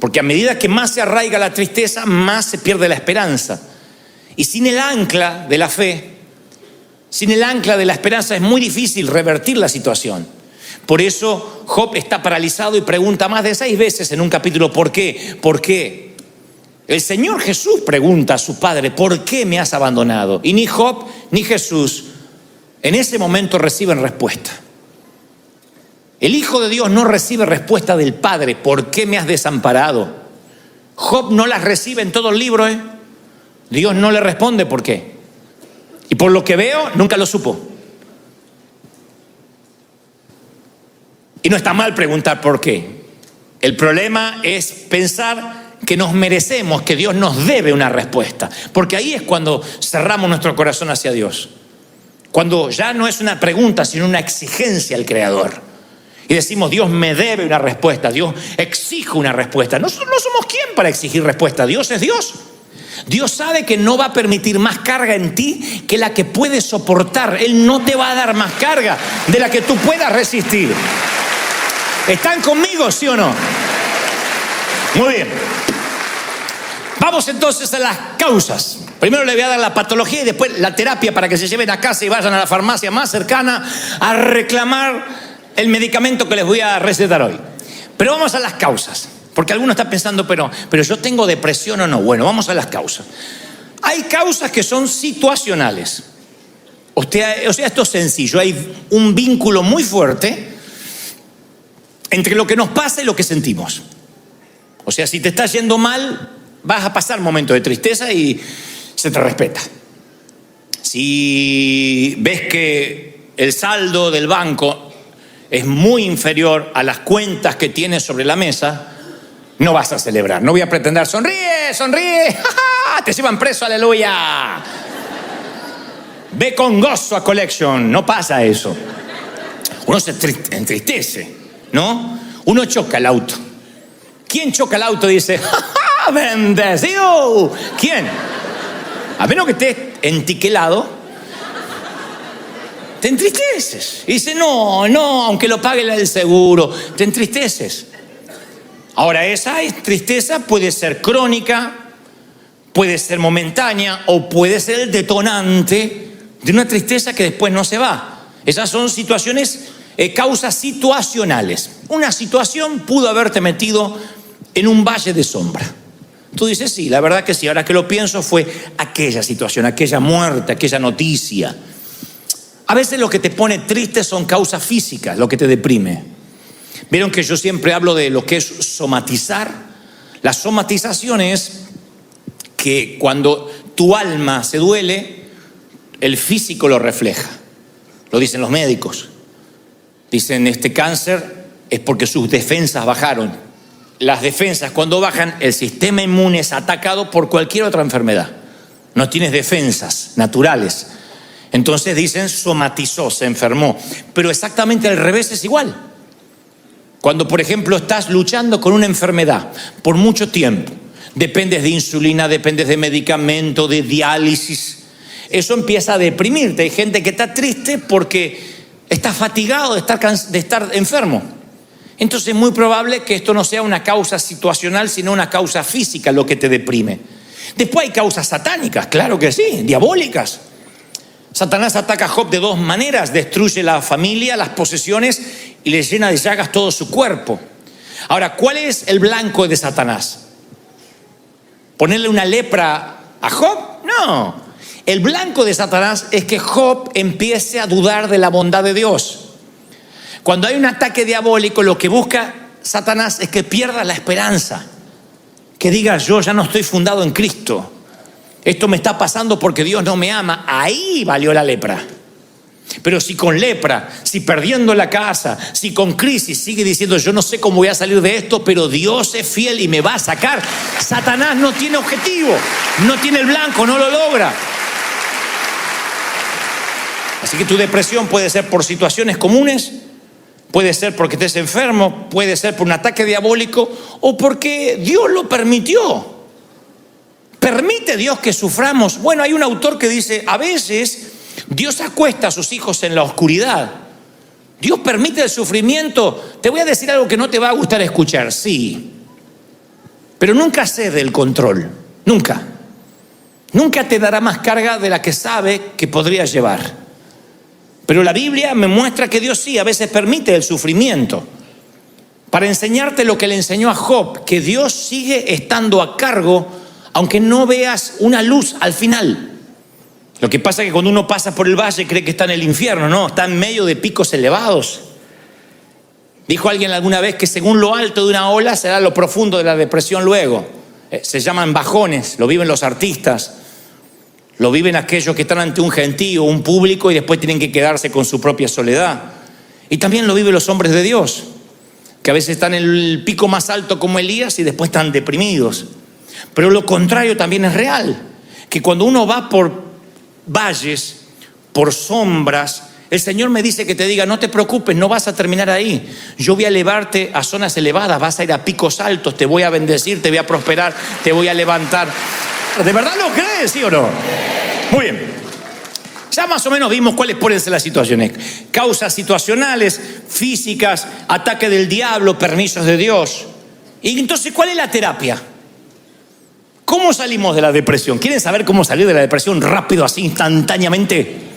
Porque a medida que más se arraiga la tristeza, más se pierde la esperanza. Y sin el ancla de la fe, sin el ancla de la esperanza, es muy difícil revertir la situación. Por eso Job está paralizado y pregunta más de 6 veces en un capítulo: ¿por qué? ¿Por qué? El Señor Jesús pregunta a su Padre: ¿por qué me has abandonado? Y ni Job ni Jesús en ese momento reciben respuesta. El Hijo de Dios no recibe respuesta del Padre: ¿por qué me has desamparado? Job no las recibe en todo el libro, Dios no le responde por qué. Y por lo que veo, nunca lo supo. Y no está mal preguntar por qué. El problema es pensar que nos merecemos, que Dios nos debe una respuesta. Porque ahí es cuando cerramos nuestro corazón hacia Dios. Cuando ya no es una pregunta, sino una exigencia al Creador. Y decimos: Dios me debe una respuesta, Dios exige una respuesta. No somos quién para exigir respuesta. Dios es Dios. Dios sabe que no va a permitir más carga en ti que la que puedes soportar. Él no te va a dar más carga de la que tú puedas resistir. ¿Están conmigo, sí o no? Muy bien. Vamos entonces a las causas. Primero le voy a dar la patología y después la terapia para que se lleven a casa y vayan a la farmacia más cercana a reclamar el medicamento que les voy a recetar hoy. Pero vamos a las causas. Porque alguno está pensando: pero yo tengo depresión o no. Bueno, vamos a las causas. Hay causas que son situacionales. O sea, esto es sencillo. Hay un vínculo muy fuerte entre lo que nos pasa y lo que sentimos. O sea, si te está yendo mal, vas a pasar momentos de tristeza y se te respeta. Si ves que el saldo del banco es muy inferior a las cuentas que tienes sobre la mesa, no vas a celebrar. No voy a pretender: sonríe, sonríe, ¡ja, ja! Te llevan preso, aleluya. Ve con gozo a Collection. No pasa eso. Uno se entristece, ¿no? Uno choca el auto. ¿Quién choca el auto y dice: ¡ja, ja, bendecido! ¿Quién? A menos que estés entiquelado, te entristeces. Y dice: no, aunque lo pague el seguro, te entristeces. Ahora, esa tristeza puede ser crónica, puede ser momentánea o puede ser el detonante de una tristeza que después no se va. Esas son situaciones, causas situacionales. Una situación pudo haberte metido en un valle de sombra. Tú dices: sí, la verdad que sí. Ahora que lo pienso, fue aquella situación, aquella muerte, aquella noticia. A veces lo que te pone triste son causas físicas, lo que te deprime. Vieron que yo siempre hablo de lo que es somatizar. La somatización es que cuando tu alma se duele, el físico lo refleja. Lo dicen los médicos. Dicen: este cáncer es porque sus defensas bajaron. Las defensas, cuando bajan, el sistema inmune es atacado por cualquier otra enfermedad. No tienes defensas naturales. Entonces dicen: somatizó, se enfermó. Pero exactamente al revés es igual. Cuando, por ejemplo, estás luchando con una enfermedad por mucho tiempo, dependes de insulina, dependes de medicamento, de diálisis, eso empieza a deprimirte. Hay gente que está triste porque está fatigado de estar enfermo. Entonces es muy probable que esto no sea una causa situacional, sino una causa física lo que te deprime. Después hay causas satánicas, claro que sí, diabólicas. Satanás ataca a Job de 2 maneras: destruye la familia, las posesiones y le llena de llagas todo su cuerpo. Ahora, ¿cuál es el blanco de Satanás? ¿Ponerle una lepra a Job? No. El blanco de Satanás es que Job empiece a dudar de la bondad de Dios. Cuando hay un ataque diabólico, lo que busca Satanás es que pierda la esperanza. Que diga: yo ya no estoy fundado en Cristo. Esto me está pasando porque Dios no me ama. Ahí valió la lepra. Pero si con lepra, si perdiendo la casa, si con crisis sigue diciendo: yo no sé cómo voy a salir de esto, pero Dios es fiel y me va a sacar, Satanás no tiene objetivo, no tiene el blanco, no lo logra. Así que tu depresión puede ser por situaciones comunes, puede ser porque estés enfermo, puede ser por un ataque diabólico o porque Dios lo permitió. ¿Permite Dios que suframos? Bueno, hay un autor que dice: a veces Dios acuesta a sus hijos en la oscuridad. Dios permite el sufrimiento. Te voy a decir algo que no te va a gustar escuchar. Sí. pero nunca cede el control, nunca. Nunca te dará más carga de la que sabe que podría llevar. Pero la Biblia me muestra que Dios sí, a veces permite el sufrimiento para enseñarte lo que le enseñó a Job, que Dios sigue estando a cargo aunque no veas una luz al final. Lo que pasa es que cuando uno pasa por el valle cree que está en el infierno, no, está en medio de picos elevados. Dijo alguien alguna vez que según lo alto de una ola será lo profundo de la depresión luego. Se llaman bajones, lo viven los artistas, lo viven aquellos que están ante un gentío, un público, y después tienen que quedarse con su propia soledad. Y también lo viven los hombres de Dios, que a veces están en el pico más alto como Elías y después están deprimidos. Pero lo contrario también es real, que cuando uno va por valles, por sombras, el Señor me dice que te diga, no te preocupes, no vas a terminar ahí. Yo voy a elevarte a zonas elevadas, vas a ir a picos altos, te voy a bendecir, te voy a prosperar, te voy a levantar. ¿De verdad lo crees, sí o no? Muy bien. Ya más o menos vimos cuáles pueden ser las situaciones. Causas situacionales, físicas, ataque del diablo, permisos de Dios. Y entonces, ¿cuál es la terapia? ¿Cómo salimos de la depresión? ¿Quieren saber cómo salir de la depresión rápido, así, instantáneamente?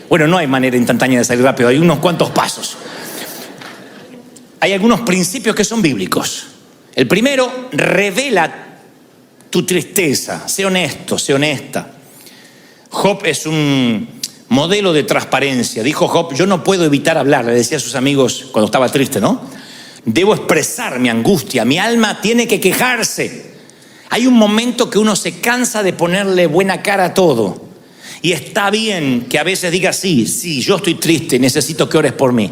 Bueno, no hay manera instantánea de salir rápido, hay unos cuantos pasos. Hay algunos principios que son bíblicos. El primero, revela tu tristeza, sé honesto, sé honesta. Job es un modelo de transparencia. Dijo Job, yo no puedo evitar hablar, le decía a sus amigos cuando estaba triste, ¿no? Debo expresar mi angustia, mi alma tiene que quejarse. Hay un momento que uno se cansa de ponerle buena cara a todo. Y está bien que a veces digas, sí, yo estoy triste, necesito que ores por mí.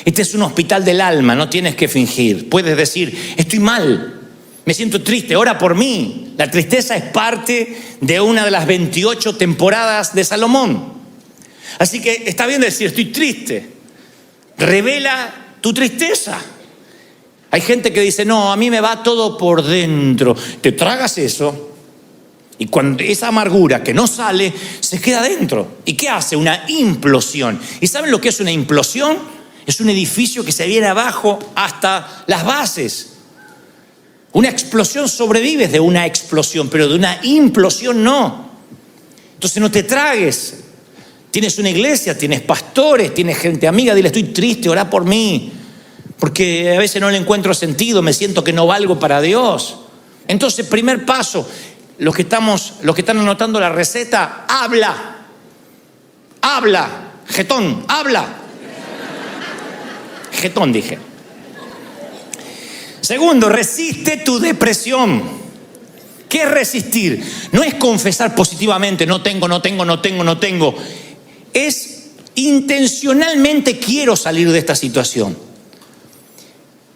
Este es un hospital del alma, no tienes que fingir. Puedes decir, estoy mal, me siento triste, ora por mí. La tristeza es parte de una de las 28 temporadas de Salomón. Así que está bien decir, estoy triste. Revela tu tristeza. Hay gente que dice, no, a mí me va todo por dentro. Te tragas eso y cuando esa amargura que no sale, se queda dentro. ¿Y qué hace? Una implosión. ¿Y saben lo que es una implosión? Es un edificio que se viene abajo hasta las bases. Una explosión sobrevives de una explosión, pero de una implosión no. Entonces no te tragues. Tienes una iglesia, tienes pastores, tienes gente amiga, dile, estoy triste, orá por mí. Porque a veces no le encuentro sentido, me siento que no valgo para Dios. Entonces, primer paso, los que están anotando la receta, habla, jetón, habla. Jetón dije. Segundo, resiste tu depresión. ¿Qué es resistir? No es confesar positivamente, no tengo. Es intencionalmente quiero salir de esta situación.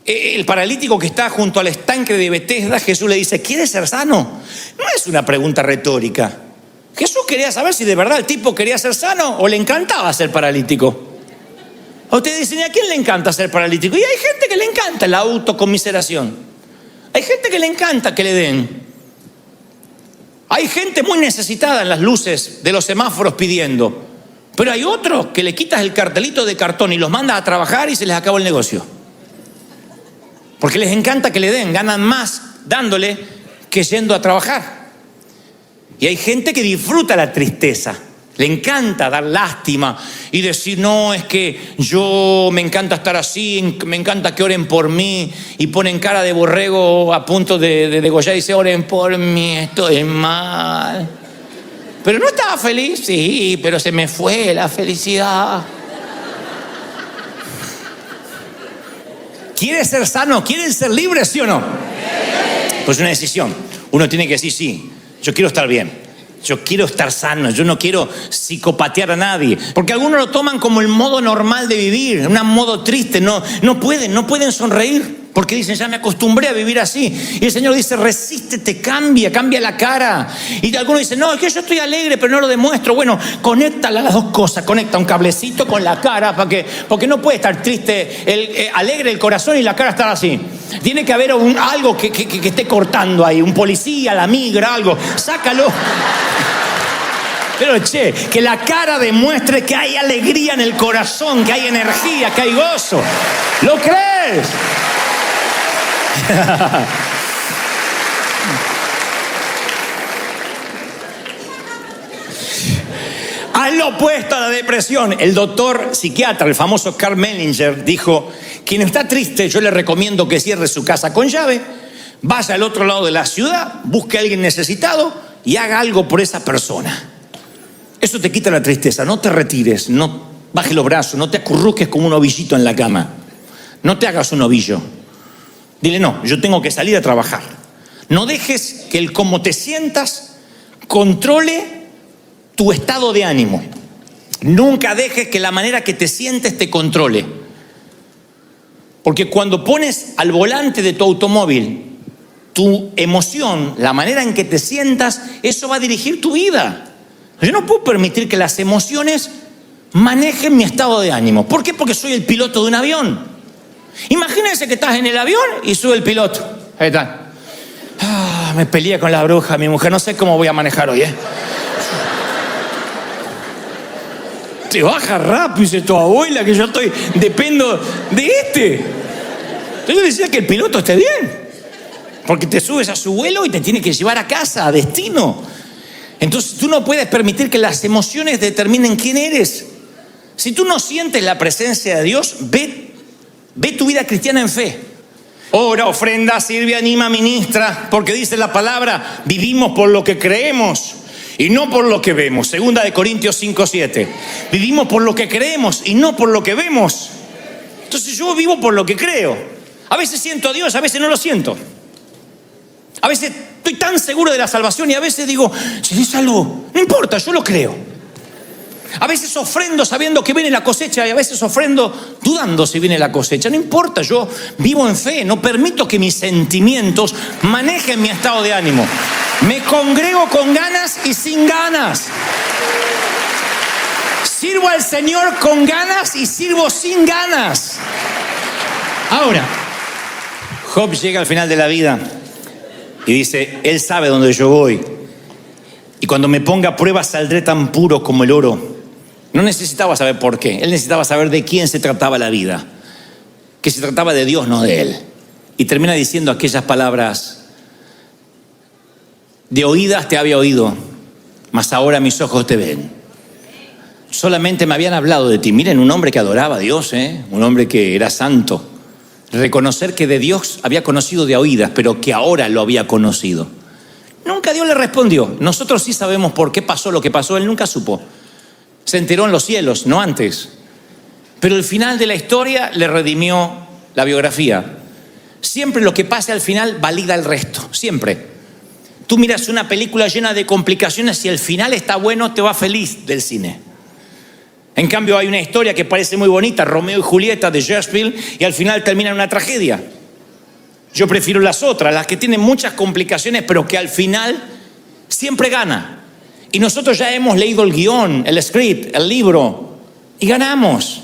El paralítico que está junto al estanque de Betesda, Jesús le dice, ¿quieres ser sano? No es una pregunta retórica. Jesús quería saber si de verdad el tipo quería ser sano o le encantaba ser paralítico. Ustedes dicen, ¿a quién le encanta ser paralítico? Y hay gente que le encanta la autocomiseración. Hay gente que le encanta que le den. Hay gente muy necesitada en las luces de los semáforos pidiendo. Pero hay otros que le quitas el cartelito de cartón y los mandas a trabajar y se les acabó el negocio. Porque les encanta que le den, ganan más dándole que yendo a trabajar. Y hay gente que disfruta la tristeza, le encanta dar lástima y decir, no, es que yo me encanta estar así, me encanta que oren por mí, y ponen cara de borrego a punto de degollar y dice, oren por mí, estoy mal. Pero no estaba feliz, sí, pero se me fue la felicidad. ¿Quieres ser sano? ¿Quieren ser libres, sí o no? Pues es una decisión. Uno tiene que decir, sí, yo quiero estar bien. Yo quiero estar sano, yo no quiero psicopatear a nadie. Porque algunos lo toman como el modo normal de vivir, un modo triste. No pueden sonreír. Porque dicen, ya me acostumbré a vivir así. Y el Señor dice, resístete, cambia la cara. Y algunos dicen, no, es que yo estoy alegre, pero no lo demuestro. Bueno, conecta las dos cosas. Conecta un cablecito con la cara, porque no puede estar triste, alegre el corazón y la cara estar así. Tiene que haber algo que esté cortando ahí. Un policía, la migra, algo. Sácalo. Pero que la cara demuestre que hay alegría en el corazón, que hay energía, que hay gozo. ¿Lo crees? Haz lo opuesto a la depresión. El doctor psiquiatra, el famoso Karl Menninger, dijo: quien está triste, yo le recomiendo que cierre su casa con llave, vaya al otro lado de la ciudad, busque a alguien necesitado y haga algo por esa persona. Eso te quita la tristeza. No te retires, no bajes los brazos, no te acurruques como un ovillito en la cama. No te hagas un ovillo. Dile: no, yo tengo que salir a trabajar. No dejes que el cómo te sientas controle tu estado de ánimo. Nunca dejes que la manera que te sientes te controle. Porque cuando pones al volante de tu automóvil tu emoción, la manera en que te sientas, eso va a dirigir tu vida. Yo no puedo permitir que las emociones manejen mi estado de ánimo. ¿Por qué? Porque soy el piloto de un avión. Imagínense que estás en el avión y sube el piloto. Ahí está. Me peleé con la bruja, mi mujer. No sé cómo voy a manejar hoy, Te baja rápido, dice tu abuela, que yo dependo de este. Entonces yo decía que el piloto esté bien, porque te subes a su vuelo y te tiene que llevar a casa, a destino. Entonces tú no puedes permitir que las emociones determinen quién eres. Si tú no sientes la presencia de Dios, ve tu vida cristiana en fe. Ora, ofrenda, sirve, anima, ministra, porque dice la palabra: vivimos por lo que creemos y no por lo que vemos. 2 Corintios 5:7. Vivimos por lo que creemos y no por lo que vemos. Entonces yo vivo por lo que creo. A veces siento a Dios, a veces no lo siento. A veces estoy tan seguro de la salvación y a veces digo: seré salvo. No importa, yo lo creo. A veces ofrendo sabiendo que viene la cosecha y a veces ofrendo dudando si viene la cosecha. No importa, yo vivo en fe. No permito que mis sentimientos manejen mi estado de ánimo. Me congrego con ganas y sin ganas. Sirvo al Señor con ganas y sirvo sin ganas. Ahora, Job llega al final de la vida y dice: Él sabe dónde yo voy. Y cuando me ponga a prueba saldré tan puro como el oro. No necesitaba saber por qué. Él necesitaba saber de quién se trataba la vida. Que se trataba de Dios, no de él. Y termina diciendo aquellas palabras: de oídas te había oído, mas ahora mis ojos te ven. Solamente me habían hablado de ti. Miren, un hombre que adoraba a Dios, un hombre que era santo. Reconocer que de Dios había conocido de oídas, pero que ahora lo había conocido. Nunca Dios le respondió. Nosotros sí sabemos por qué pasó lo que pasó. Él nunca supo. Se enteró en los cielos, no antes. Pero el final de la historia le redimió la biografía. Siempre lo que pase al final valida el resto. Siempre. Tú miras una película llena de complicaciones y el final está bueno, te va feliz del cine. En cambio hay una historia que parece muy bonita, Romeo y Julieta de Shakespeare, y al final termina en una tragedia. Yo prefiero las otras, las que tienen muchas complicaciones, pero que al final siempre gana. Y nosotros ya hemos leído el guión, el script, el libro, y ganamos.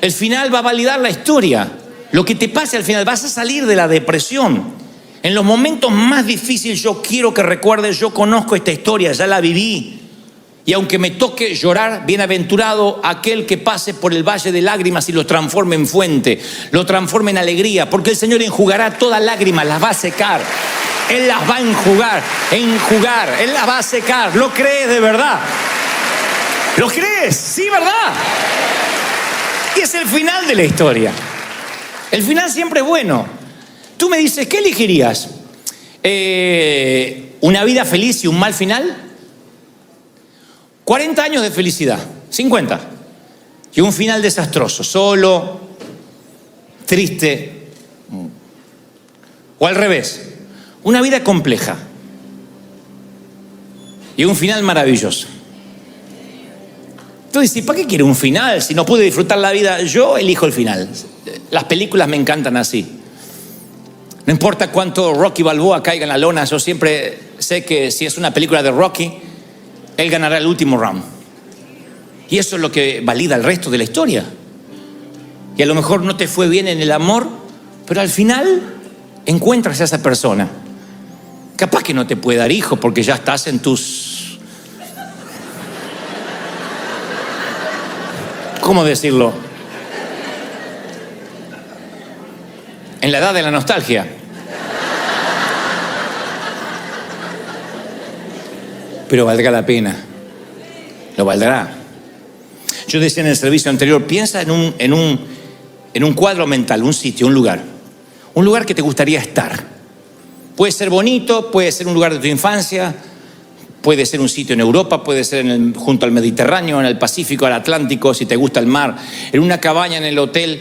El final va a validar la historia. Lo que te pase al final, vas a salir de la depresión. En los momentos más difíciles yo quiero que recuerdes: yo conozco esta historia, ya la viví. Y aunque me toque llorar, bienaventurado aquel que pase por el valle de lágrimas y lo transforme en fuente, lo transforme en alegría, porque el Señor enjugará todas lágrimas, las va a secar. Él las va a enjugar, Él las va a secar. ¿Lo crees de verdad? ¿Lo crees? Sí, ¿verdad? Y es el final de la historia. El final siempre es bueno. Tú me dices, ¿qué elegirías? ¿Una vida feliz y un mal final? 40 años de felicidad, 50. Y un final desastroso, solo, triste. O al revés, una vida compleja y un final maravilloso. Tú dices, ¿para qué quiero un final si no pude disfrutar la vida? Yo elijo el final. Las películas me encantan así. No importa cuánto Rocky Balboa caiga en la lona, yo siempre sé que si es una película de Rocky, él ganará el último round. Y eso es lo que valida el resto de la historia. Y a lo mejor no te fue bien en el amor, pero al final encuentras a esa persona. Capaz que no te puede dar hijos porque ya estás en tus... ¿Cómo decirlo? En la edad de la nostalgia. pero valdrá la pena. Lo valdrá. Yo decía en el servicio anterior, piensa en un cuadro mental, un sitio, un lugar que te gustaría estar. Puede ser bonito, puede ser un lugar de tu infancia, puede ser un sitio en Europa, puede ser junto al Mediterráneo, en el Pacífico, al Atlántico, si te gusta el mar, en una cabaña en el hotel,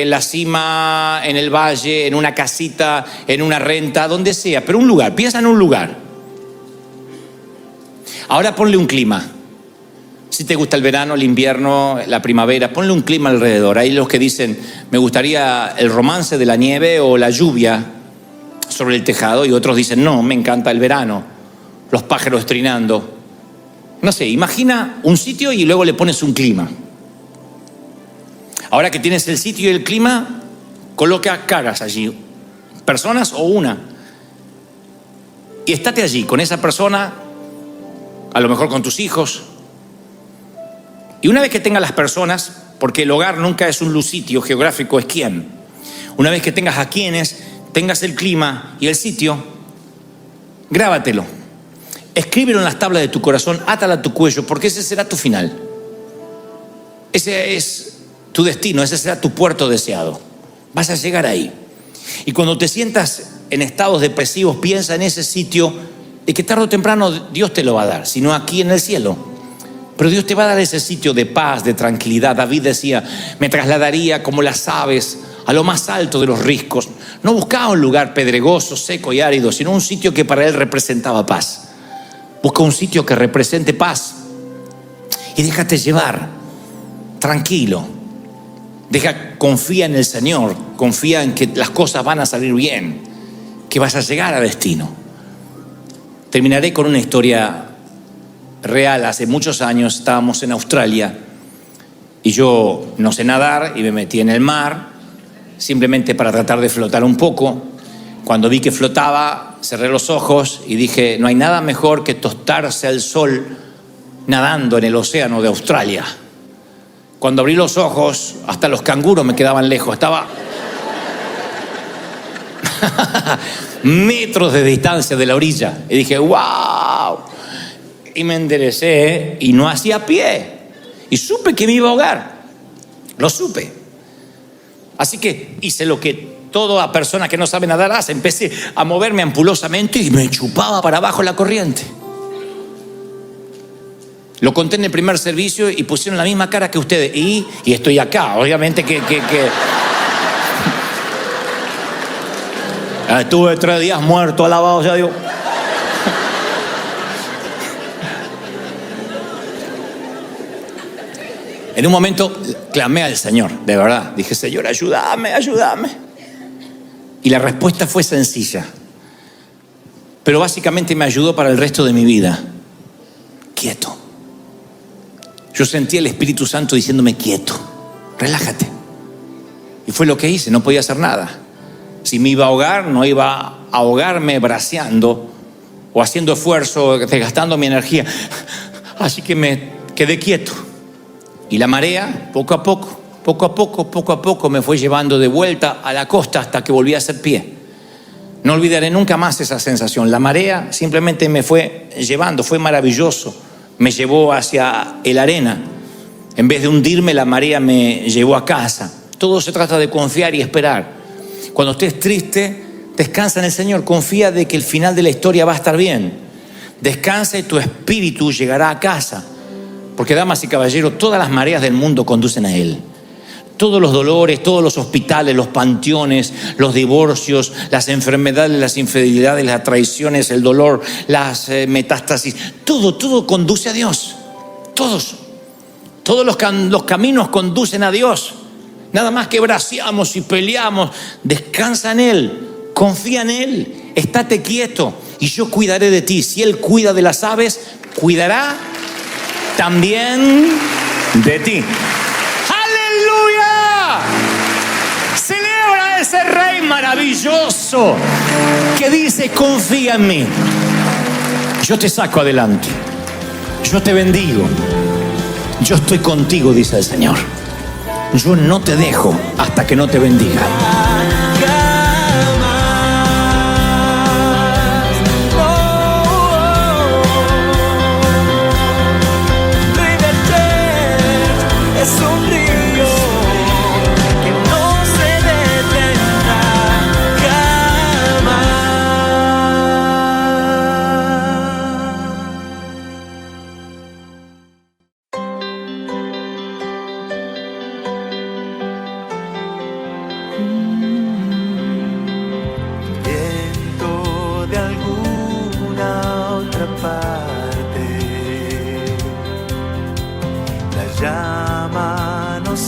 la cima, en el valle, en una casita, en una renta, donde sea, pero un lugar, piensa en un lugar. Ahora ponle un clima. Si te gusta el verano, el invierno, la primavera, ponle un clima alrededor. Hay los que dicen, me gustaría el romance de la nieve o la lluvia sobre el tejado, y otros dicen, no, me encanta el verano, los pájaros trinando. No sé, imagina un sitio y luego le pones un clima. Ahora que tienes el sitio y el clima, coloca caras allí, personas o una. Y estate allí con esa persona, a lo mejor con tus hijos. Y una vez que tengas las personas, porque el hogar nunca es un sitio geográfico, es quién. Una vez que tengas a quienes, tengas el clima y el sitio, grábatelo. Escríbelo en las tablas de tu corazón, átala a tu cuello, porque ese será tu final. Ese es tu destino, ese será tu puerto deseado. Vas a llegar ahí. Y cuando te sientas en estados depresivos, piensa en ese sitio y que tarde o temprano Dios te lo va a dar, sino aquí en el cielo. Pero Dios te va a dar ese sitio de paz, de tranquilidad. David decía, me trasladaría como las aves a lo más alto de los riscos. No buscaba un lugar pedregoso, seco y árido, sino un sitio que para él representaba paz. Busca un sitio que represente paz y déjate llevar, tranquilo. Confía en el Señor, confía en que las cosas van a salir bien, que vas a llegar a destino. Terminaré con una historia real. Hace muchos años estábamos en Australia y yo no sé nadar y me metí en el mar simplemente para tratar de flotar un poco. Cuando vi que flotaba, cerré los ojos y dije, no hay nada mejor que tostarse al sol nadando en el océano de Australia. Cuando abrí los ojos, hasta los canguros me quedaban lejos. Estaba metros de distancia de la orilla. Y dije, wow. Y me enderecé y no hacía pie. Y supe que me iba a ahogar. Lo supe. Así que hice lo que toda persona que no sabe nadar hace. Empecé a moverme ampulosamente y me chupaba para abajo la corriente. Lo conté en el primer servicio y pusieron la misma cara que ustedes. Y estoy acá, obviamente que... Estuve 3 días muerto, alabado sea Dios. En un momento clamé al Señor, de verdad. Dije, Señor, ayúdame, ayúdame. Y la respuesta fue sencilla. Pero básicamente me ayudó para el resto de mi vida. Quieto. Yo sentí el Espíritu Santo diciéndome quieto, relájate. Y fue lo que hice, no podía hacer nada. Si me iba a ahogar, no iba a ahogarme braceando o haciendo esfuerzo, desgastando mi energía. Así que me quedé quieto. Y la marea, poco a poco, me fue llevando de vuelta a la costa hasta que volví a hacer pie. No olvidaré nunca más esa sensación. La marea simplemente me fue llevando, fue maravilloso. Me llevó hacia la arena. En vez de hundirme, la marea me llevó a casa. Todo se trata de confiar y esperar. Cuando estés triste, descansa en el Señor. Confía de que el final de la historia va a estar bien. Descansa y tu espíritu llegará a casa. Porque, damas y caballeros, todas las mareas del mundo conducen a Él. Todos los dolores, todos los hospitales, los panteones, los divorcios, las enfermedades, las infidelidades, las traiciones, el dolor, las metástasis, todo conduce a Dios. Todos los caminos conducen a Dios. Nada más que braceamos y peleamos. Descansa en Él, confía en Él, estate quieto y yo cuidaré de ti. Si Él cuida de las aves, cuidará también de ti. Celebra a ese Rey maravilloso que dice, confía en mí. Yo te saco adelante. Yo te bendigo. Yo estoy contigo, dice el Señor. Yo no te dejo hasta que no te bendiga.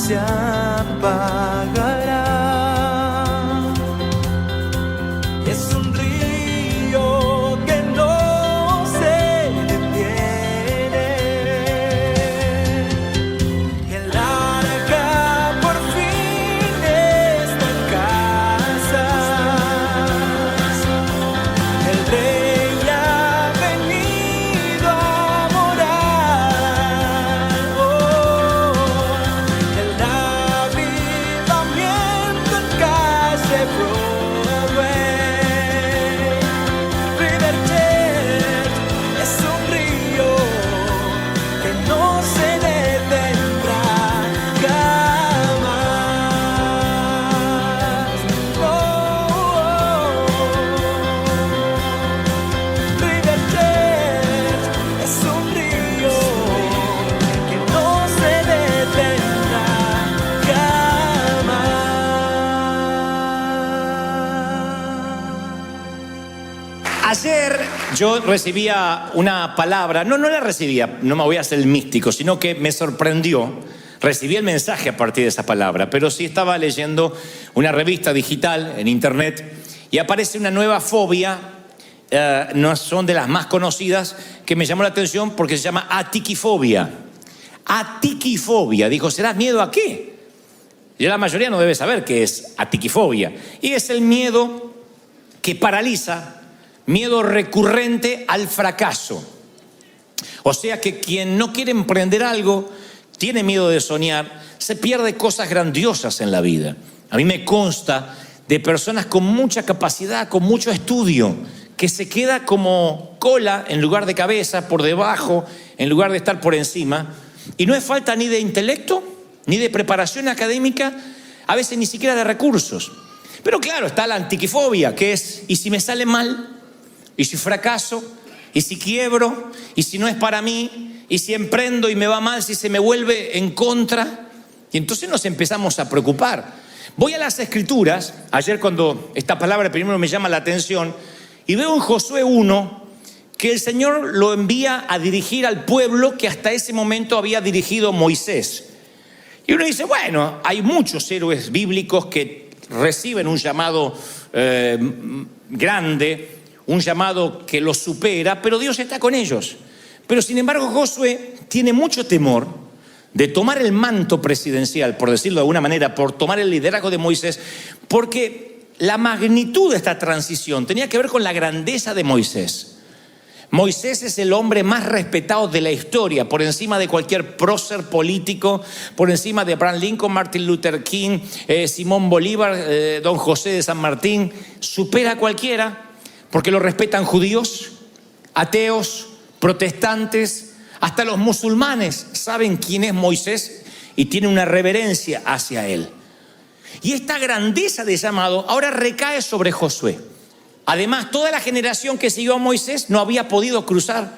se apagará. Es un río que no se detiene. El arca por fin está en casa. El rey ha venido a morar. El avivamiento en calle Broadway. River Church es un río que no se detendrá jamás. River Church es un río que no se detendrá jamás. Ayer yo recibía una palabra, no la recibía, no me voy a hacer el místico, sino que me sorprendió. Recibí el mensaje a partir de esa palabra, pero sí estaba leyendo una revista digital en internet y aparece una nueva fobia, no son de las más conocidas, que me llamó la atención porque se llama atiquifobia. Atiquifobia, dijo, ¿será miedo a qué? Y la mayoría no debe saber qué es atiquifobia. Y es el miedo que paraliza, miedo recurrente al fracaso. O sea que quien no quiere emprender algo, tiene miedo de soñar, se pierde cosas grandiosas en la vida. A mí me consta de personas con mucha capacidad, con mucho estudio, que se queda como cola en lugar de cabeza, por debajo, en lugar de estar por encima. Y no es falta ni de intelecto, ni de preparación académica, a veces ni siquiera de recursos. Pero claro, está la atiquifobia, que es, ¿y si me sale mal? ¿Y si fracaso? ¿Y si quiebro? ¿Y si no es para mí? ¿Y si emprendo y me va mal? ¿Si se me vuelve en contra? Y entonces nos empezamos a preocupar. Voy a las Escrituras, ayer cuando esta palabra primero me llama la atención, y veo en Josué 1 que el Señor lo envía a dirigir al pueblo que hasta ese momento había dirigido Moisés. Y uno dice, bueno, hay muchos héroes bíblicos que reciben un llamado grande, un llamado que los supera, pero Dios está con ellos. Pero sin embargo Josué tiene mucho temor de tomar el manto presidencial, por decirlo de alguna manera, por tomar el liderazgo de Moisés, porque la magnitud de esta transición tenía que ver con la grandeza de Moisés. Moisés es el hombre más respetado de la historia, por encima de cualquier prócer político, por encima de Abraham Lincoln, Martin Luther King, Simón Bolívar, Don José de San Martín. Supera a cualquiera porque lo respetan judíos, ateos, protestantes, hasta los musulmanes saben quién es Moisés y tienen una reverencia hacia él. Y esta grandeza de llamado ahora recae sobre Josué. Además, toda la generación que siguió a Moisés no había podido cruzar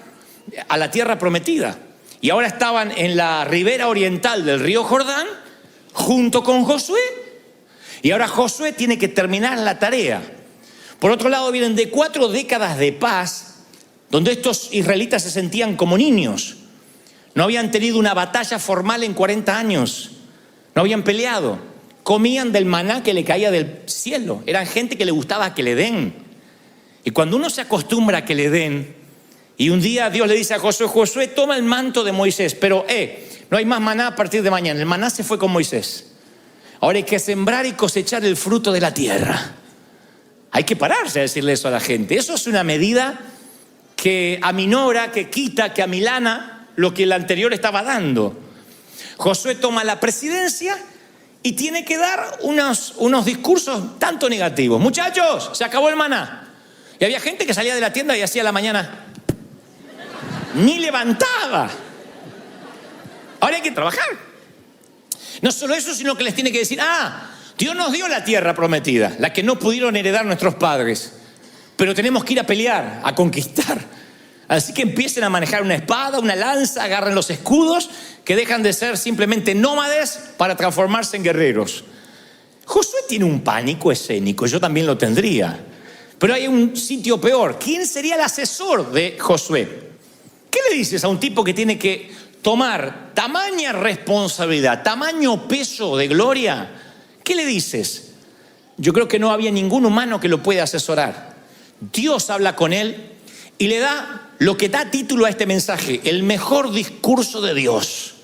a la tierra prometida. Y ahora estaban en la ribera oriental del río Jordán, junto con Josué. Y ahora Josué tiene que terminar la tarea. Por otro lado, vienen de 4 décadas de paz, donde estos israelitas se sentían como niños. No habían tenido una batalla formal en 40 años. No habían peleado. Comían del maná que le caía del cielo. Eran gente que le gustaba que le den. Y cuando uno se acostumbra a que le den, y un día Dios le dice a Josué, Josué, toma el manto de Moisés, pero no hay más maná a partir de mañana. El maná se fue con Moisés. Ahora hay que sembrar y cosechar el fruto de la tierra. Hay que pararse a decirle eso a la gente. Eso es una medida que aminora, que quita, que amilana lo que el anterior estaba dando. Josué toma la presidencia y tiene que dar unos discursos tanto negativos. Muchachos, se acabó el maná. Y había gente que salía de la tienda y hacía la mañana. Ni levantaba. Ahora hay que trabajar. No solo eso, sino que les tiene que decir, Dios nos dio la tierra prometida, la que no pudieron heredar nuestros padres. Pero tenemos que ir a pelear, a conquistar. Así que empiecen a manejar una espada, una lanza, agarren los escudos, que dejan de ser simplemente nómades para transformarse en guerreros. Josué tiene un pánico escénico, yo también lo tendría. Pero hay un sitio peor. ¿Quién sería el asesor de Josué? ¿Qué le dices a un tipo que tiene que tomar tamaña responsabilidad, tamaño peso de gloria, ¿qué le dices? Yo creo que no había ningún humano que lo pueda asesorar. Dios habla con él y le da lo que da título a este mensaje: el mejor discurso de Dios.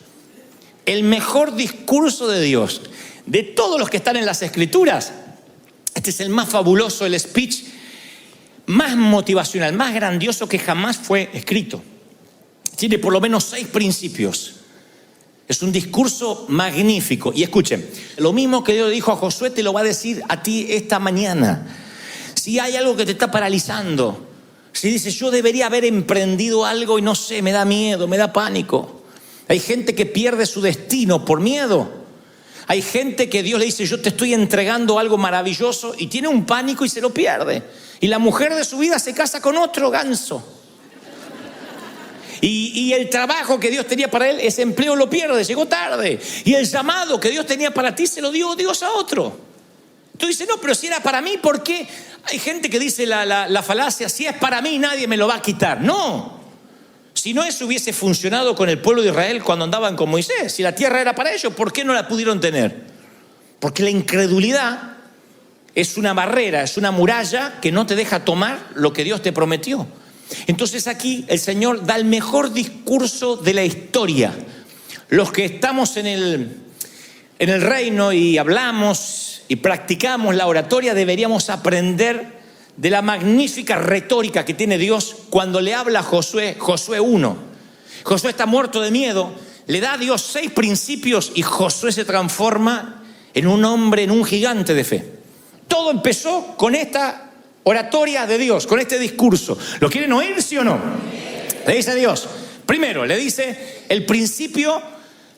El mejor discurso de Dios. De todos los que están en las Escrituras, este es el más fabuloso, el speech más motivacional, más grandioso que jamás fue escrito. Tiene por lo menos 6 principios. Es un discurso magnífico. Y escuchen, lo mismo que Dios dijo a Josué te lo va a decir a ti esta mañana. Si hay algo que te está paralizando, si dices yo debería haber emprendido algo y no sé, me da miedo, me da pánico. Hay gente que pierde su destino por miedo. Hay gente que Dios le dice yo te estoy entregando algo maravilloso y tiene un pánico y se lo pierde. Y la mujer de su vida se casa con otro ganso. Y el trabajo que Dios tenía para él, ese empleo lo pierde, llegó tarde. Y el llamado que Dios tenía para ti se lo dio Dios a otro. Tú dices, no, pero si era para mí, ¿por qué? Hay gente que dice la falacia, si es para mí nadie me lo va a quitar. No, si no eso hubiese funcionado con el pueblo de Israel cuando andaban con Moisés. Si la tierra era para ellos, ¿por qué no la pudieron tener? Porque la incredulidad es una barrera, es una muralla que no te deja tomar lo que Dios te prometió. Entonces aquí el Señor da el mejor discurso de la historia. Los que estamos en el reino y hablamos y practicamos la oratoria deberíamos aprender de la magnífica retórica que tiene Dios cuando le habla a Josué 1. Josué está muerto de miedo, le da a Dios 6 principios y Josué se transforma en un hombre, en un gigante de fe. Todo empezó con esta oratoria de Dios, con este discurso. ¿Lo quieren oír, sí o no? Le dice a Dios, primero le dice el principio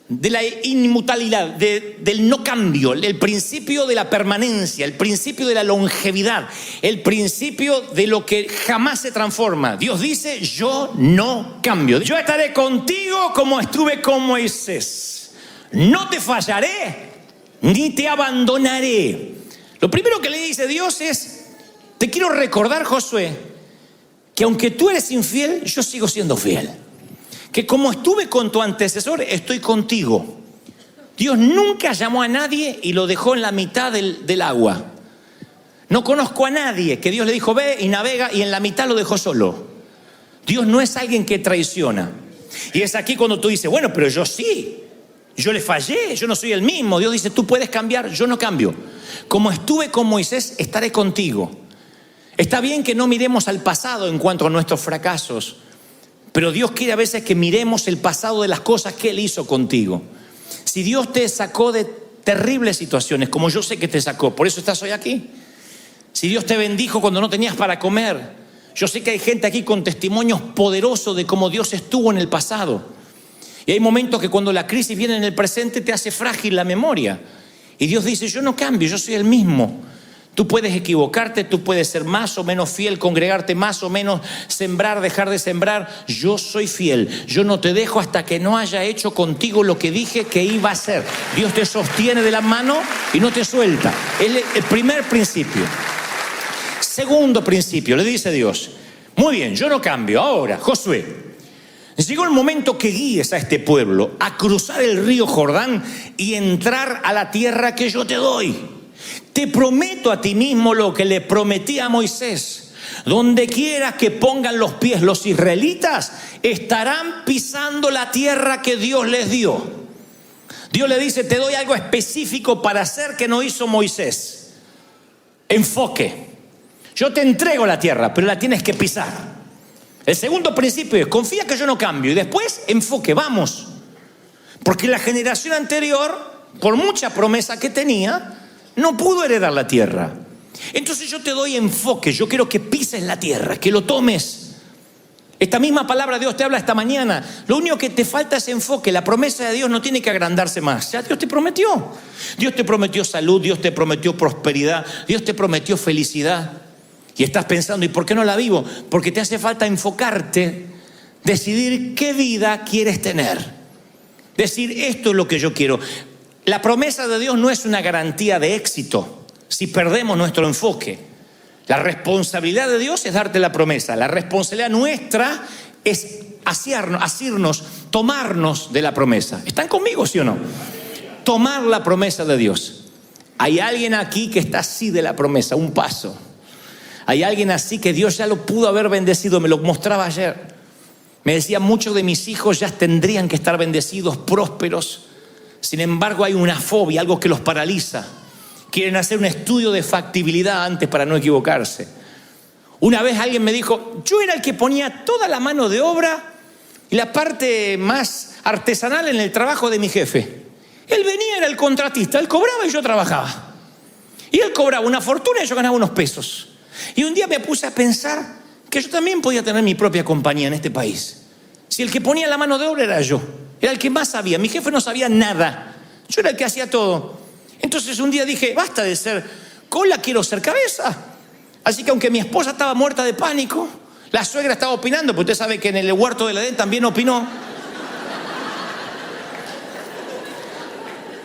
de la inmutabilidad, del no cambio, el principio de la permanencia, el principio de la longevidad, el principio de lo que jamás se transforma. Dios dice, yo no cambio. Yo estaré contigo como estuve con Moisés. No te fallaré, ni te abandonaré. Lo primero que le dice Dios es, te quiero recordar, Josué, que aunque tú eres infiel, yo sigo siendo fiel. Que como estuve con tu antecesor, estoy contigo. Dios nunca llamó a nadie y lo dejó en la mitad del agua. No conozco a nadie que Dios le dijo, ve y navega, y en la mitad lo dejó solo. Dios no es alguien que traiciona. Y es aquí cuando tú dices, bueno, pero yo sí. Yo le fallé, yo no soy el mismo. Dios dice, tú puedes cambiar, yo no cambio. Como estuve con Moisés, estaré contigo. Está bien que no miremos al pasado en cuanto a nuestros fracasos, pero Dios quiere a veces que miremos el pasado de las cosas que Él hizo contigo. Si Dios te sacó de terribles situaciones, como yo sé que te sacó, por eso estás hoy aquí. Si Dios te bendijo cuando no tenías para comer, yo sé que hay gente aquí con testimonios poderosos de cómo Dios estuvo en el pasado. Y hay momentos que cuando la crisis viene en el presente te hace frágil la memoria. Y Dios dice, yo no cambio, yo soy el mismo. Tú puedes equivocarte, tú puedes ser más o menos fiel, congregarte más o menos, sembrar, dejar de sembrar. Yo soy fiel, yo no te dejo hasta que no haya hecho contigo lo que dije que iba a hacer. Dios te sostiene de la mano y no te suelta. Es el primer principio. Segundo principio, le dice Dios, muy bien, yo no cambio. Ahora, Josué, llegó el momento que guíes a este pueblo a cruzar el río Jordán y entrar a la tierra que yo te doy. Te prometo a ti mismo lo que le prometí a Moisés. Donde quiera que pongan los pies los israelitas, estarán pisando la tierra que Dios les dio. Dios le dice, te doy algo específico para hacer que no hizo Moisés. Enfoque. Yo te entrego la tierra, pero la tienes que pisar. El segundo principio es, confía que yo no cambio. Y después, enfoque, vamos. Porque la generación anterior, por mucha promesa que tenía, no pudo heredar la tierra. Entonces yo te doy enfoque. Yo quiero que pises la tierra, que lo tomes. Esta misma palabra Dios te habla esta mañana. Lo único que te falta es enfoque. La promesa de Dios no tiene que agrandarse más. Ya Dios te prometió. Dios te prometió salud, Dios te prometió prosperidad, Dios te prometió felicidad. Y estás pensando, ¿y por qué no la vivo? Porque te hace falta enfocarte, decidir qué vida quieres tener. Decir, esto es lo que yo quiero. La promesa de Dios no es una garantía de éxito si perdemos nuestro enfoque. La responsabilidad de Dios es darte la promesa. La responsabilidad nuestra es asirnos, tomarnos de la promesa. ¿Están conmigo, sí o no? Tomar la promesa de Dios. Hay alguien aquí que está así de la promesa, un paso. Hay alguien así que Dios ya lo pudo haber bendecido, me lo mostraba ayer. Me decía, muchos de mis hijos ya tendrían que estar bendecidos, prósperos. Sin embargo, hay una fobia, algo que los paraliza. Quieren hacer un estudio de factibilidad antes para no equivocarse. Una vez alguien me dijo, yo era el que ponía toda la mano de obra y la parte más artesanal en el trabajo de mi jefe. Él venía, era el contratista, él cobraba y yo trabajaba. Y él cobraba una fortuna y yo ganaba unos pesos. Y un día me puse a pensar que yo también podía tener mi propia compañía en este país. Si el que ponía la mano de obra era yo, era el que más sabía. Mi jefe no sabía nada, yo era el que hacía todo. Entonces un día dije, basta de ser cola, quiero ser cabeza. Así que aunque mi esposa estaba muerta de pánico, la suegra estaba opinando, porque usted sabe que en el huerto del Edén también opinó.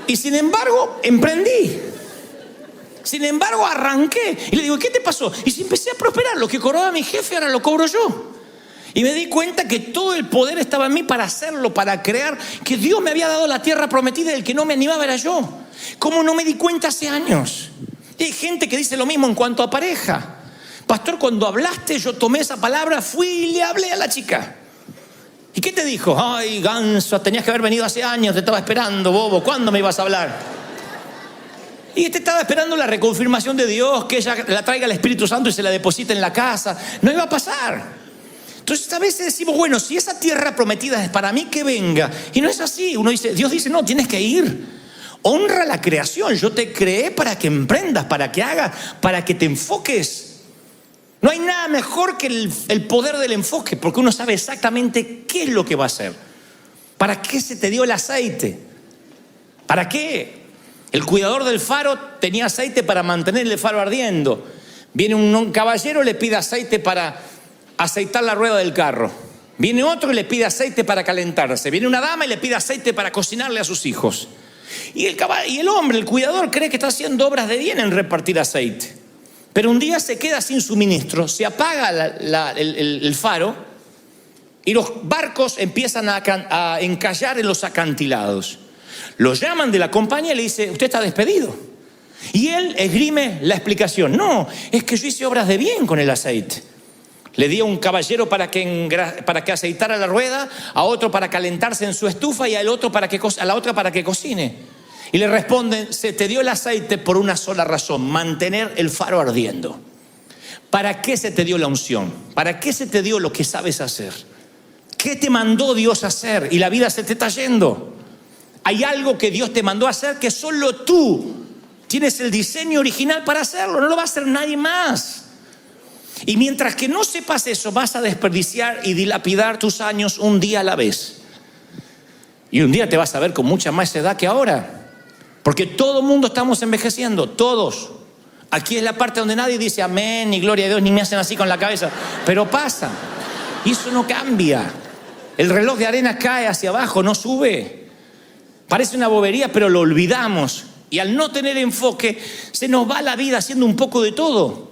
Y sin embargo, emprendí. Sin embargo, arranqué. Y le digo, ¿qué te pasó? Y si empecé a prosperar, lo que cobraba mi jefe ahora lo cobro yo. Y me di cuenta que todo el poder estaba en mí para hacerlo, para crear, que Dios me había dado la tierra prometida y el que no me animaba era yo. ¿Cómo no me di cuenta hace años? Y hay gente que dice lo mismo en cuanto a pareja. Pastor, cuando hablaste, yo tomé esa palabra, fui y le hablé a la chica. ¿Y qué te dijo? Ay, ganso, tenías que haber venido hace años, te estaba esperando, bobo, ¿cuándo me ibas a hablar? Y te estaba esperando la reconfirmación de Dios, que ella la traiga el Espíritu Santo y se la deposite en la casa. No iba a pasar. Entonces a veces decimos, bueno, si esa tierra prometida es para mí, que venga. Y no es así. Uno dice, Dios dice, no, tienes que ir. Honra la creación. Yo te creé para que emprendas, para que hagas, para que te enfoques. No hay nada mejor que el poder del enfoque, porque uno sabe exactamente qué es lo que va a hacer. ¿Para qué se te dio el aceite? ¿Para qué? El cuidador del faro tenía aceite para mantener el faro ardiendo. Viene un caballero, le pide aceite para aceitar la rueda del carro. Viene otro y le pide aceite para calentarse. Viene una dama y le pide aceite para cocinarle a sus hijos. Y el hombre, el cuidador, cree que está haciendo obras de bien en repartir aceite. Pero un día se queda sin suministro, se apaga el faro y los barcos empiezan a encallar en los acantilados. Lo llaman de la compañía y le dice, usted está despedido. Y él esgrime la explicación. No, es que yo hice obras de bien con el aceite. Le di a un caballero para que aceitara la rueda, a otro para calentarse en su estufa y a la otra para que cocine. Y le responden, se te dio el aceite por una sola razón, mantener el faro ardiendo. ¿Para qué se te dio la unción? ¿Para qué se te dio lo que sabes hacer? ¿Qué te mandó Dios a hacer? Y la vida se te está yendo. Hay algo que Dios te mandó a hacer que solo tú tienes el diseño original para hacerlo, no lo va a hacer nadie más. Y mientras que no sepas eso, vas a desperdiciar y dilapidar tus años un día a la vez. Y un día te vas a ver con mucha más edad que ahora. Porque todo el mundo estamos envejeciendo, todos. Aquí es la parte donde nadie dice amén, ni gloria a Dios, ni me hacen así con la cabeza. Pero pasa. Y eso no cambia. El reloj de arena cae hacia abajo, no sube. Parece una bobería, pero lo olvidamos. Y al no tener enfoque, se nos va la vida haciendo un poco de todo.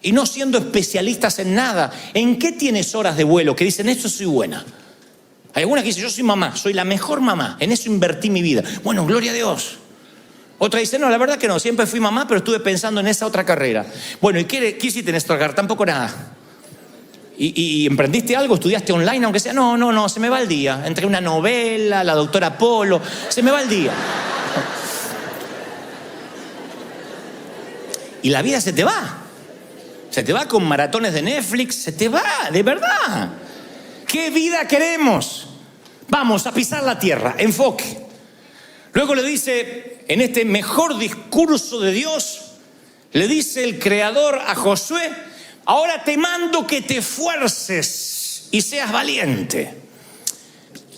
Y no siendo especialistas en nada. ¿En qué tienes horas de vuelo? Que dicen, esto soy buena. Hay algunas que dicen, yo soy mamá, soy la mejor mamá. En eso invertí mi vida. Bueno, gloria a Dios. Otra dice, no, la verdad que no, siempre fui mamá, pero estuve pensando en esa otra carrera. Bueno, ¿y qué hiciste en esta carrera? Tampoco nada. ¿Y emprendiste algo? ¿Estudiaste online, aunque sea? No, se me va el día. Entre una novela, la doctora Polo, se me va el día. Y la vida se te va. Se te va con maratones de Netflix, se te va, de verdad. ¿Qué vida queremos? Vamos a pisar la tierra, enfoque. Luego le dice, en este mejor discurso de Dios, le dice el Creador a Josué, ahora te mando que te esfuerces y seas valiente.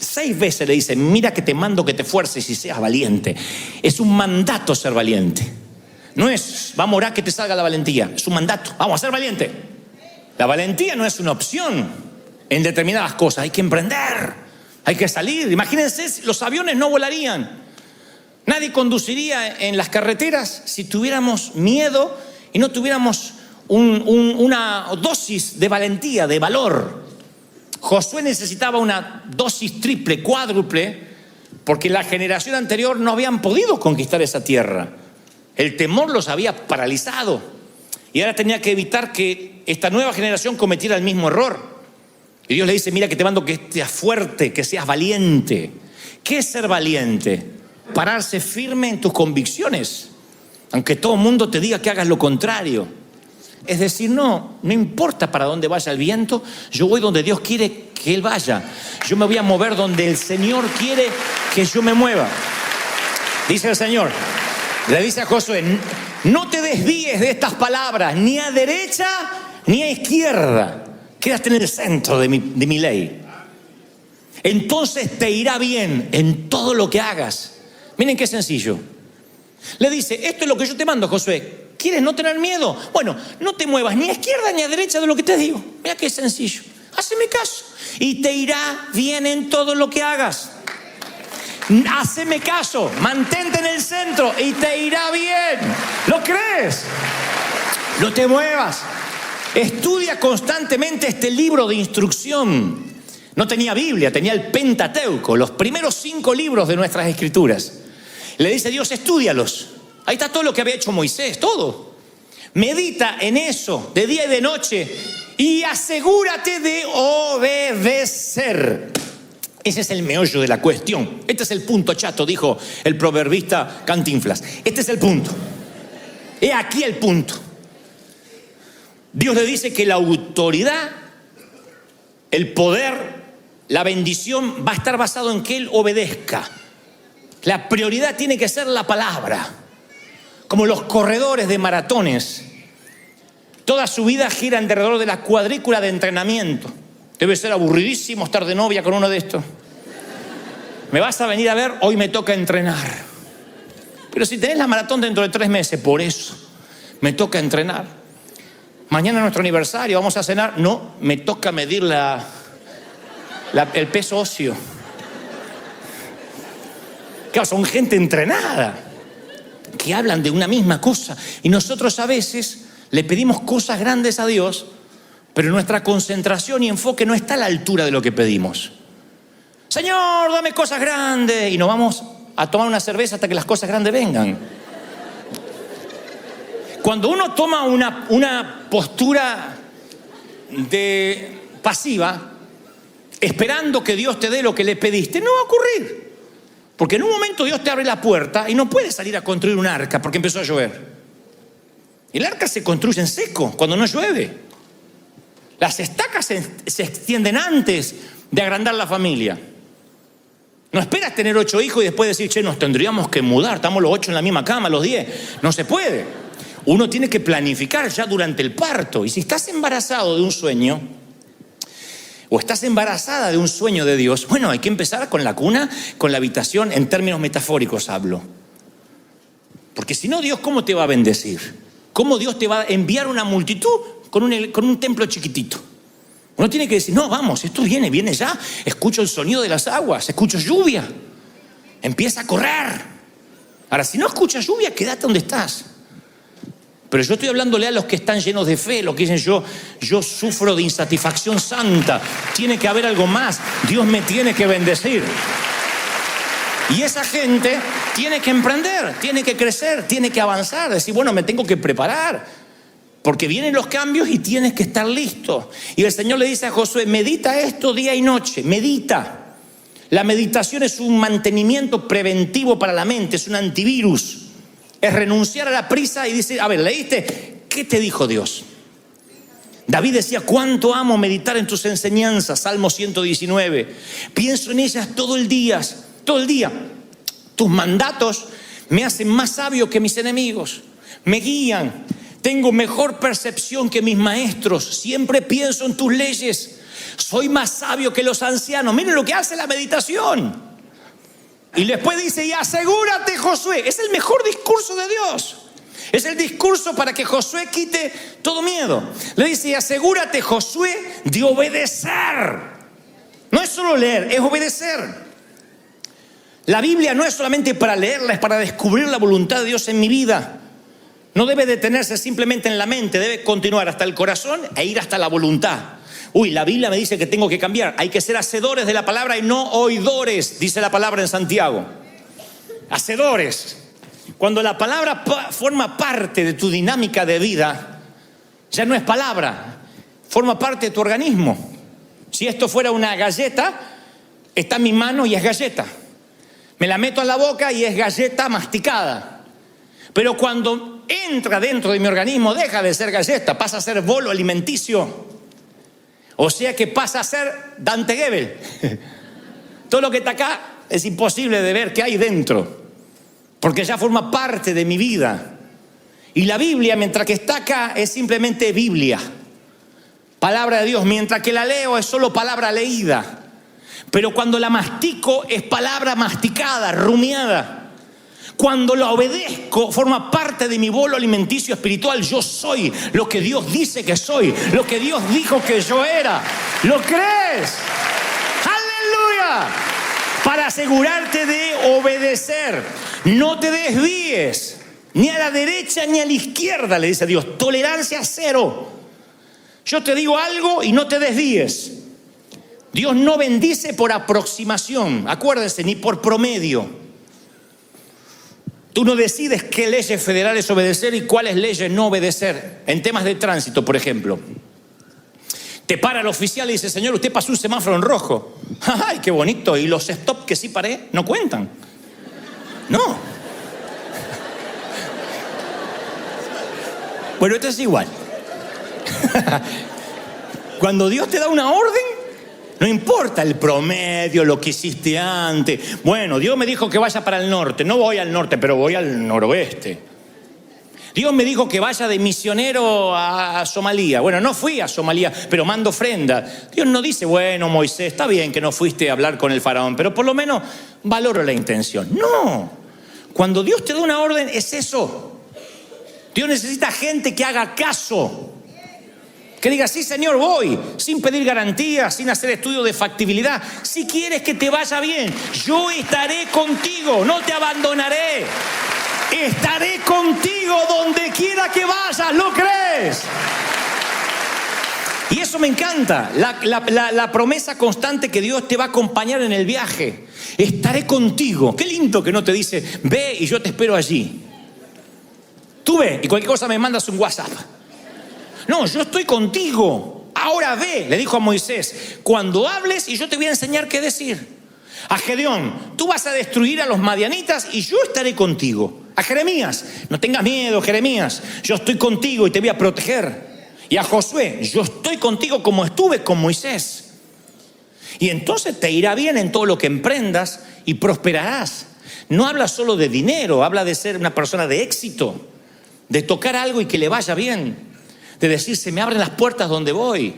6 veces le dice, mira que te mando que te esfuerces y seas valiente. Es un mandato ser valiente. No es, vamos a orar que te salga la valentía. Es un mandato, vamos a ser valiente. La valentía no es una opción en determinadas cosas. Hay que emprender, hay que salir. Imagínense, los aviones no volarían. Nadie conduciría en las carreteras si tuviéramos miedo y no tuviéramos una dosis de valentía, de valor. Josué necesitaba una dosis triple, cuádruple, porque la generación anterior no habían podido conquistar esa tierra. El temor los había paralizado. Y ahora tenía que evitar que esta nueva generación cometiera el mismo error. Y Dios le dice, mira que te mando que seas fuerte, que seas valiente. ¿Qué es ser valiente? Pararse firme en tus convicciones, aunque todo el mundo te diga que hagas lo contrario. Es decir, no importa para dónde vaya el viento, yo voy donde Dios quiere que Él vaya. Yo me voy a mover donde el Señor quiere que yo me mueva. Dice el Señor, le dice a Josué, no te desvíes de estas palabras, ni a derecha ni a izquierda. Quédate en el centro de mi ley. Entonces te irá bien en todo lo que hagas. Miren qué sencillo. Le dice, esto es lo que yo te mando, Josué. ¿Quieres no tener miedo? Bueno, no te muevas ni a izquierda ni a derecha de lo que te digo. Mira qué sencillo. Haceme caso. Y te irá bien en todo lo que hagas. Haceme caso. Mantente en el centro y te irá bien. ¿Lo crees? No te muevas. Estudia constantemente este libro de instrucción. No tenía Biblia, tenía el Pentateuco, los primeros 5 libros de nuestras escrituras. Le dice Dios, estúdialos. Ahí está todo lo que había hecho Moisés, todo. Medita en eso de día y de noche y asegúrate de obedecer. Ese es el meollo de la cuestión. Este es el punto chato, dijo el proverbista Cantinflas. Este es el punto. He aquí el punto. Dios le dice que la autoridad, el poder, la bendición va a estar basado en que Él obedezca. La prioridad tiene que ser la palabra. Como los corredores de maratones, toda su vida gira alrededor de la cuadrícula de entrenamiento. Debe ser aburridísimo estar de novia con uno de estos. Me vas a venir a ver, hoy me toca entrenar. Pero si tenés la maratón dentro de 3 meses, por eso me toca entrenar. Mañana es nuestro aniversario, vamos a cenar. No, me toca medir el peso óseo. Claro, son gente entrenada que hablan de una misma cosa. Y nosotros a veces le pedimos cosas grandes a Dios, pero nuestra concentración y enfoque no está a la altura de lo que pedimos. Señor, dame cosas grandes. Y nos vamos a tomar una cerveza hasta que las cosas grandes vengan. Cuando uno toma una postura pasiva, esperando que Dios te dé lo que le pediste, no va a ocurrir. Porque en un momento Dios te abre la puerta y no puedes salir a construir un arca porque empezó a llover. El arca se construye en seco, cuando no llueve. Las estacas se extienden antes de agrandar la familia. No esperas tener 8 hijos y después decir, che, nos tendríamos que mudar, estamos los 8 en la misma cama, los 10. No se puede. Uno tiene que planificar ya durante el parto. Y si estás embarazado de un sueño, o estás embarazada de un sueño de Dios, bueno, hay que empezar con la cuna, con la habitación, en términos metafóricos hablo. Porque si no, Dios, ¿cómo te va a bendecir? ¿Cómo Dios te va a enviar una multitud con un templo chiquitito? Uno tiene que decir, no, vamos, esto viene ya. Escucho el sonido de las aguas, escucho lluvia. Empieza a correr. Ahora, si no escuchas lluvia, quédate donde estás. Pero yo estoy hablándole a los que están llenos de fe, los que dicen yo sufro de insatisfacción santa, tiene que haber algo más, Dios me tiene que bendecir. Y esa gente tiene que emprender, tiene que crecer, tiene que avanzar, decir, bueno, me tengo que preparar, porque vienen los cambios y tienes que estar listo. Y el Señor le dice a Josué, medita esto día y noche, medita. La meditación es un mantenimiento preventivo para la mente, es un antivirus. Es renunciar a la prisa y dice, a ver, ¿leíste? ¿Qué te dijo Dios? David decía, cuánto amo meditar en tus enseñanzas, Salmo 119. Pienso en ellas todo el día. Tus mandatos me hacen más sabio que mis enemigos. Me guían. Tengo mejor percepción que mis maestros. Siempre pienso en tus leyes. Soy más sabio que los ancianos. Miren lo que hace la meditación. Y después dice, y asegúrate, Josué. Es el mejor discurso de Dios. Es el discurso para que Josué quite todo miedo. Le dice, y asegúrate, Josué, de obedecer. No es solo leer, es obedecer. La Biblia no es solamente para leerla, es para descubrir la voluntad de Dios en mi vida. No debe detenerse simplemente en la mente, debe continuar hasta el corazón e ir hasta la voluntad. Uy, la Biblia me dice que tengo que cambiar. Hay que ser hacedores de la palabra y no oidores, dice la palabra en Santiago. Hacedores. Cuando la palabra forma parte de tu dinámica de vida, ya no es palabra, forma parte de tu organismo. Si esto fuera una galleta, está en mi mano y es galleta. Me la meto en la boca y es galleta masticada. Pero cuando entra dentro de mi organismo, deja de ser galleta, pasa a ser bolo alimenticio. O sea que pasa a ser Dante Gebel. Todo lo que está acá es imposible de ver qué hay dentro, porque ya forma parte de mi vida. Y la Biblia, mientras que está acá, es simplemente Biblia, palabra de Dios. Mientras que la leo es solo palabra leída. Pero cuando la mastico es palabra masticada, rumiada. Cuando la obedezco, forma parte de mi bolo alimenticio espiritual. Yo soy lo que Dios dice que soy, lo que Dios dijo que yo era. ¿Lo crees? ¡Aleluya! Para asegurarte de obedecer, no te desvíes, ni a la derecha ni a la izquierda, le dice Dios. Tolerancia cero. Yo te digo algo y no te desvíes. Dios no bendice por aproximación, acuérdense, ni por promedio. Tú no decides qué leyes federales obedecer y cuáles leyes no obedecer. En temas de tránsito, por ejemplo. Te para el oficial y dice: señor, usted pasó un semáforo en rojo. ¡Ay, qué bonito! ¿Y los stop que sí paré no cuentan? No. Bueno, esto es igual. Cuando Dios te da una orden, no importa el promedio, lo que hiciste antes. Bueno, Dios me dijo que vaya para el norte. No voy al norte, pero voy al noroeste. Dios me dijo que vaya de misionero a Somalia. Bueno, no fui a Somalia, pero mando ofrenda. Dios no dice: bueno, Moisés, está bien que no fuiste a hablar con el faraón, pero por lo menos valoro la intención. No. Cuando Dios te da una orden, es eso. Dios necesita gente que haga caso. Que diga: sí, Señor, voy, sin pedir garantías, sin hacer estudio de factibilidad. Si quieres que te vaya bien, yo estaré contigo, no te abandonaré. Estaré contigo donde quiera que vayas, ¿lo crees? Y eso me encanta, la promesa constante que Dios te va a acompañar en el viaje. Estaré contigo. Qué lindo que no te dice: ve y yo te espero allí. Tú ve y cualquier cosa me mandas un WhatsApp. No, yo estoy contigo. Ahora ve, le dijo a Moisés, cuando hables y yo te voy a enseñar qué decir. A Gedeón: tú vas a destruir a los madianitas y yo estaré contigo. A Jeremías: no tengas miedo, Jeremías, yo estoy contigo y te voy a proteger. Y a Josué: yo estoy contigo como estuve con Moisés. Y entonces te irá bien en todo lo que emprendas y prosperarás. No habla solo de dinero, habla de ser una persona de éxito, de tocar algo y que le vaya bien. De decir: se me abren las puertas donde voy.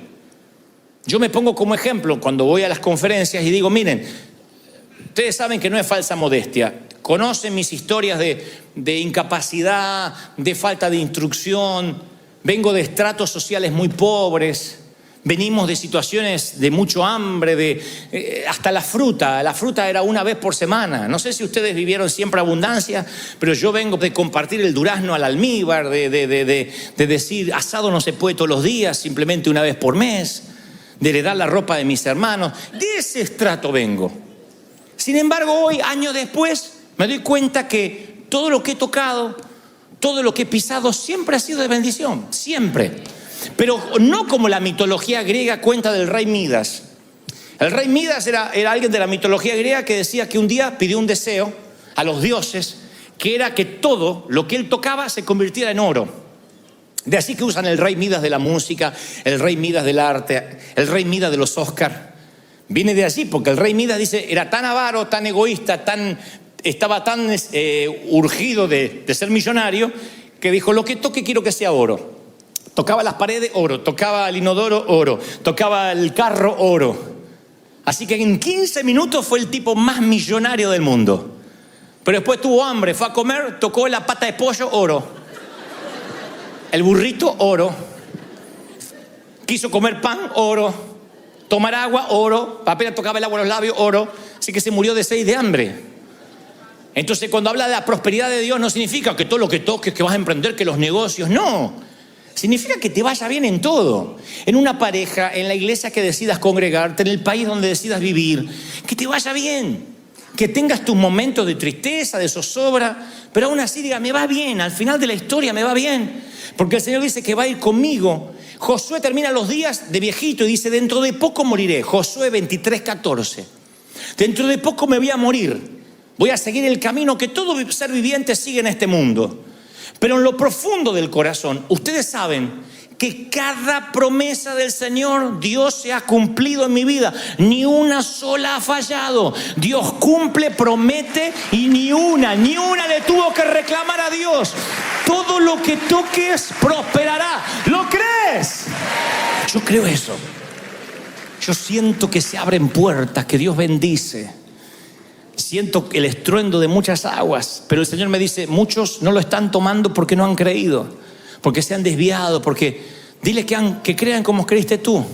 Yo me pongo como ejemplo cuando voy a las conferencias y digo: miren, ustedes saben que no es falsa modestia. Conocen mis historias de incapacidad, de falta de instrucción. Vengo de estratos sociales muy pobres. Venimos de situaciones de mucho hambre, hasta la fruta. La fruta era una vez por semana. No sé si ustedes vivieron siempre abundancia, pero yo vengo de compartir el durazno al almíbar, de decir: asado no se puede todos los días, simplemente una vez por mes, de heredar la ropa de mis hermanos. De ese estrato vengo. Sin embargo, hoy, años después, me doy cuenta que todo lo que he tocado, todo lo que he pisado, siempre ha sido de bendición, siempre. Pero no como la mitología griega cuenta del rey Midas. El rey Midas era alguien de la mitología griega que decía que un día pidió un deseo a los dioses, que era que todo lo que él tocaba se convirtiera en oro. De así que usan el rey Midas de la música, el rey Midas del arte, el rey Midas de los Oscar. Viene de allí porque el rey Midas, dice, era tan avaro, tan egoísta, estaba tan urgido de ser millonario, que dijo: lo que toque quiero que sea oro. Tocaba las paredes, oro. Tocaba el inodoro, oro. Tocaba el carro, oro. Así que en 15 minutos fue el tipo más millonario del mundo. Pero después tuvo hambre, fue a comer, tocó la pata de pollo, oro. El burrito, oro. Quiso comer pan, oro. Tomar agua, oro. Apenas tocaba el agua en los labios, oro. Así que se murió de sed y de hambre. Entonces, cuando habla de la prosperidad de Dios, no significa que todo lo que toques, que vas a emprender, que los negocios, no. Significa que te vaya bien en todo. En una pareja, en la iglesia que decidas congregarte, en el país donde decidas vivir. Que te vaya bien. Que tengas tus momentos de tristeza, de zozobra, pero aún así diga, me va bien, al final de la historia me va bien. Porque el Señor dice que va a ir conmigo. Josué termina los días de viejito y dice, dentro de poco moriré. Josué 23:14. Dentro de poco me voy a morir. Voy a seguir el camino que todo ser viviente sigue en este mundo. Pero en lo profundo del corazón, ustedes saben que cada promesa del Señor, Dios se ha cumplido en mi vida. Ni una sola ha fallado. Dios cumple, promete y ni una le tuvo que reclamar a Dios. Todo lo que toques prosperará. ¿Lo crees? Yo creo eso. Yo siento que se abren puertas, que Dios bendice. Siento el estruendo de muchas aguas, pero el Señor me dice, muchos no lo están tomando porque no han creído, porque se han desviado, porque dile que crean como creíste tú.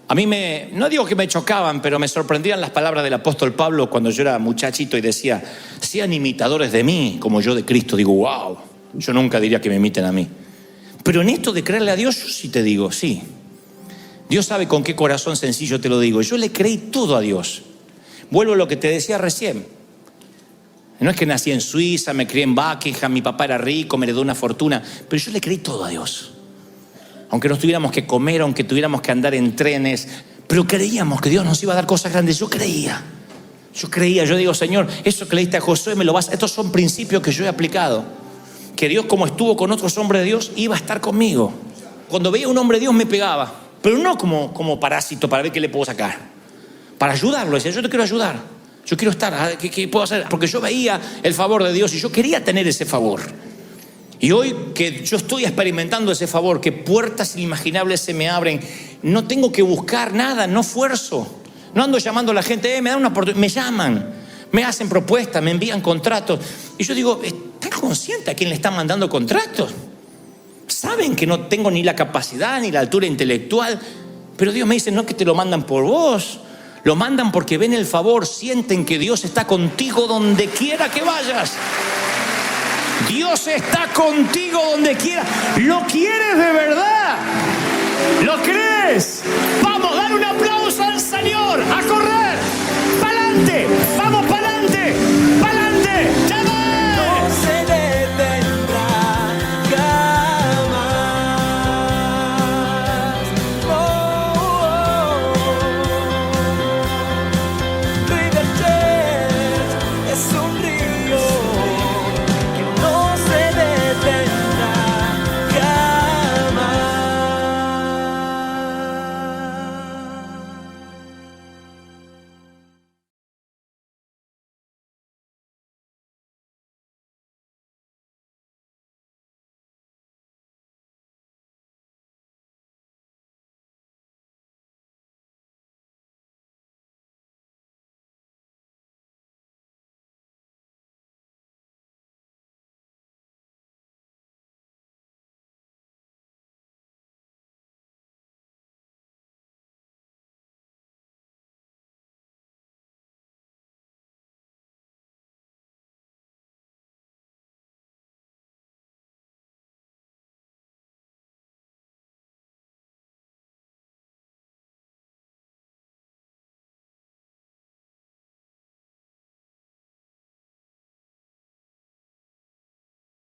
A mí no digo que me chocaban, pero me sorprendían las palabras del apóstol Pablo cuando yo era muchachito y decía, sean imitadores de mí como yo de Cristo. Digo, wow, yo nunca diría que me imiten a mí. Pero en esto de creerle a Dios, yo sí te digo, sí. Dios sabe con qué corazón sencillo te lo digo. Yo le creí todo a Dios. Vuelvo a lo que te decía recién. No es que nací en Suiza, me crié en Buckingham, mi papá era rico, me heredó una fortuna, pero yo le creí todo a Dios. Aunque no tuviéramos que comer, aunque tuviéramos que andar en trenes, pero creíamos que Dios nos iba a dar cosas grandes. Yo creía, yo digo, Señor, eso que le diste a Josué me lo vas. Estos son principios que yo he aplicado. Que Dios, como estuvo con otros hombres de Dios, iba a estar conmigo. Cuando veía a un hombre de Dios me pegaba, pero no como parásito para ver qué le puedo sacar. Para ayudarlo, decía, yo te quiero ayudar, yo quiero estar, ¿qué puedo hacer? Porque yo veía el favor de Dios y yo quería tener ese favor. Y hoy que yo estoy experimentando ese favor, que puertas inimaginables se me abren, no tengo que buscar nada, no esfuerzo, no ando llamando a la gente, me dan una oportunidad, me llaman, me hacen propuestas, me envían contratos. Y yo digo, ¿están conscientes a quién le están mandando contratos? Saben que no tengo ni la capacidad ni la altura intelectual, pero Dios me dice, no es que te lo mandan por vos. Lo mandan porque ven el favor, sienten que Dios está contigo donde quiera que vayas. Dios está contigo donde quiera. ¿Lo quieres de verdad? ¿Lo crees?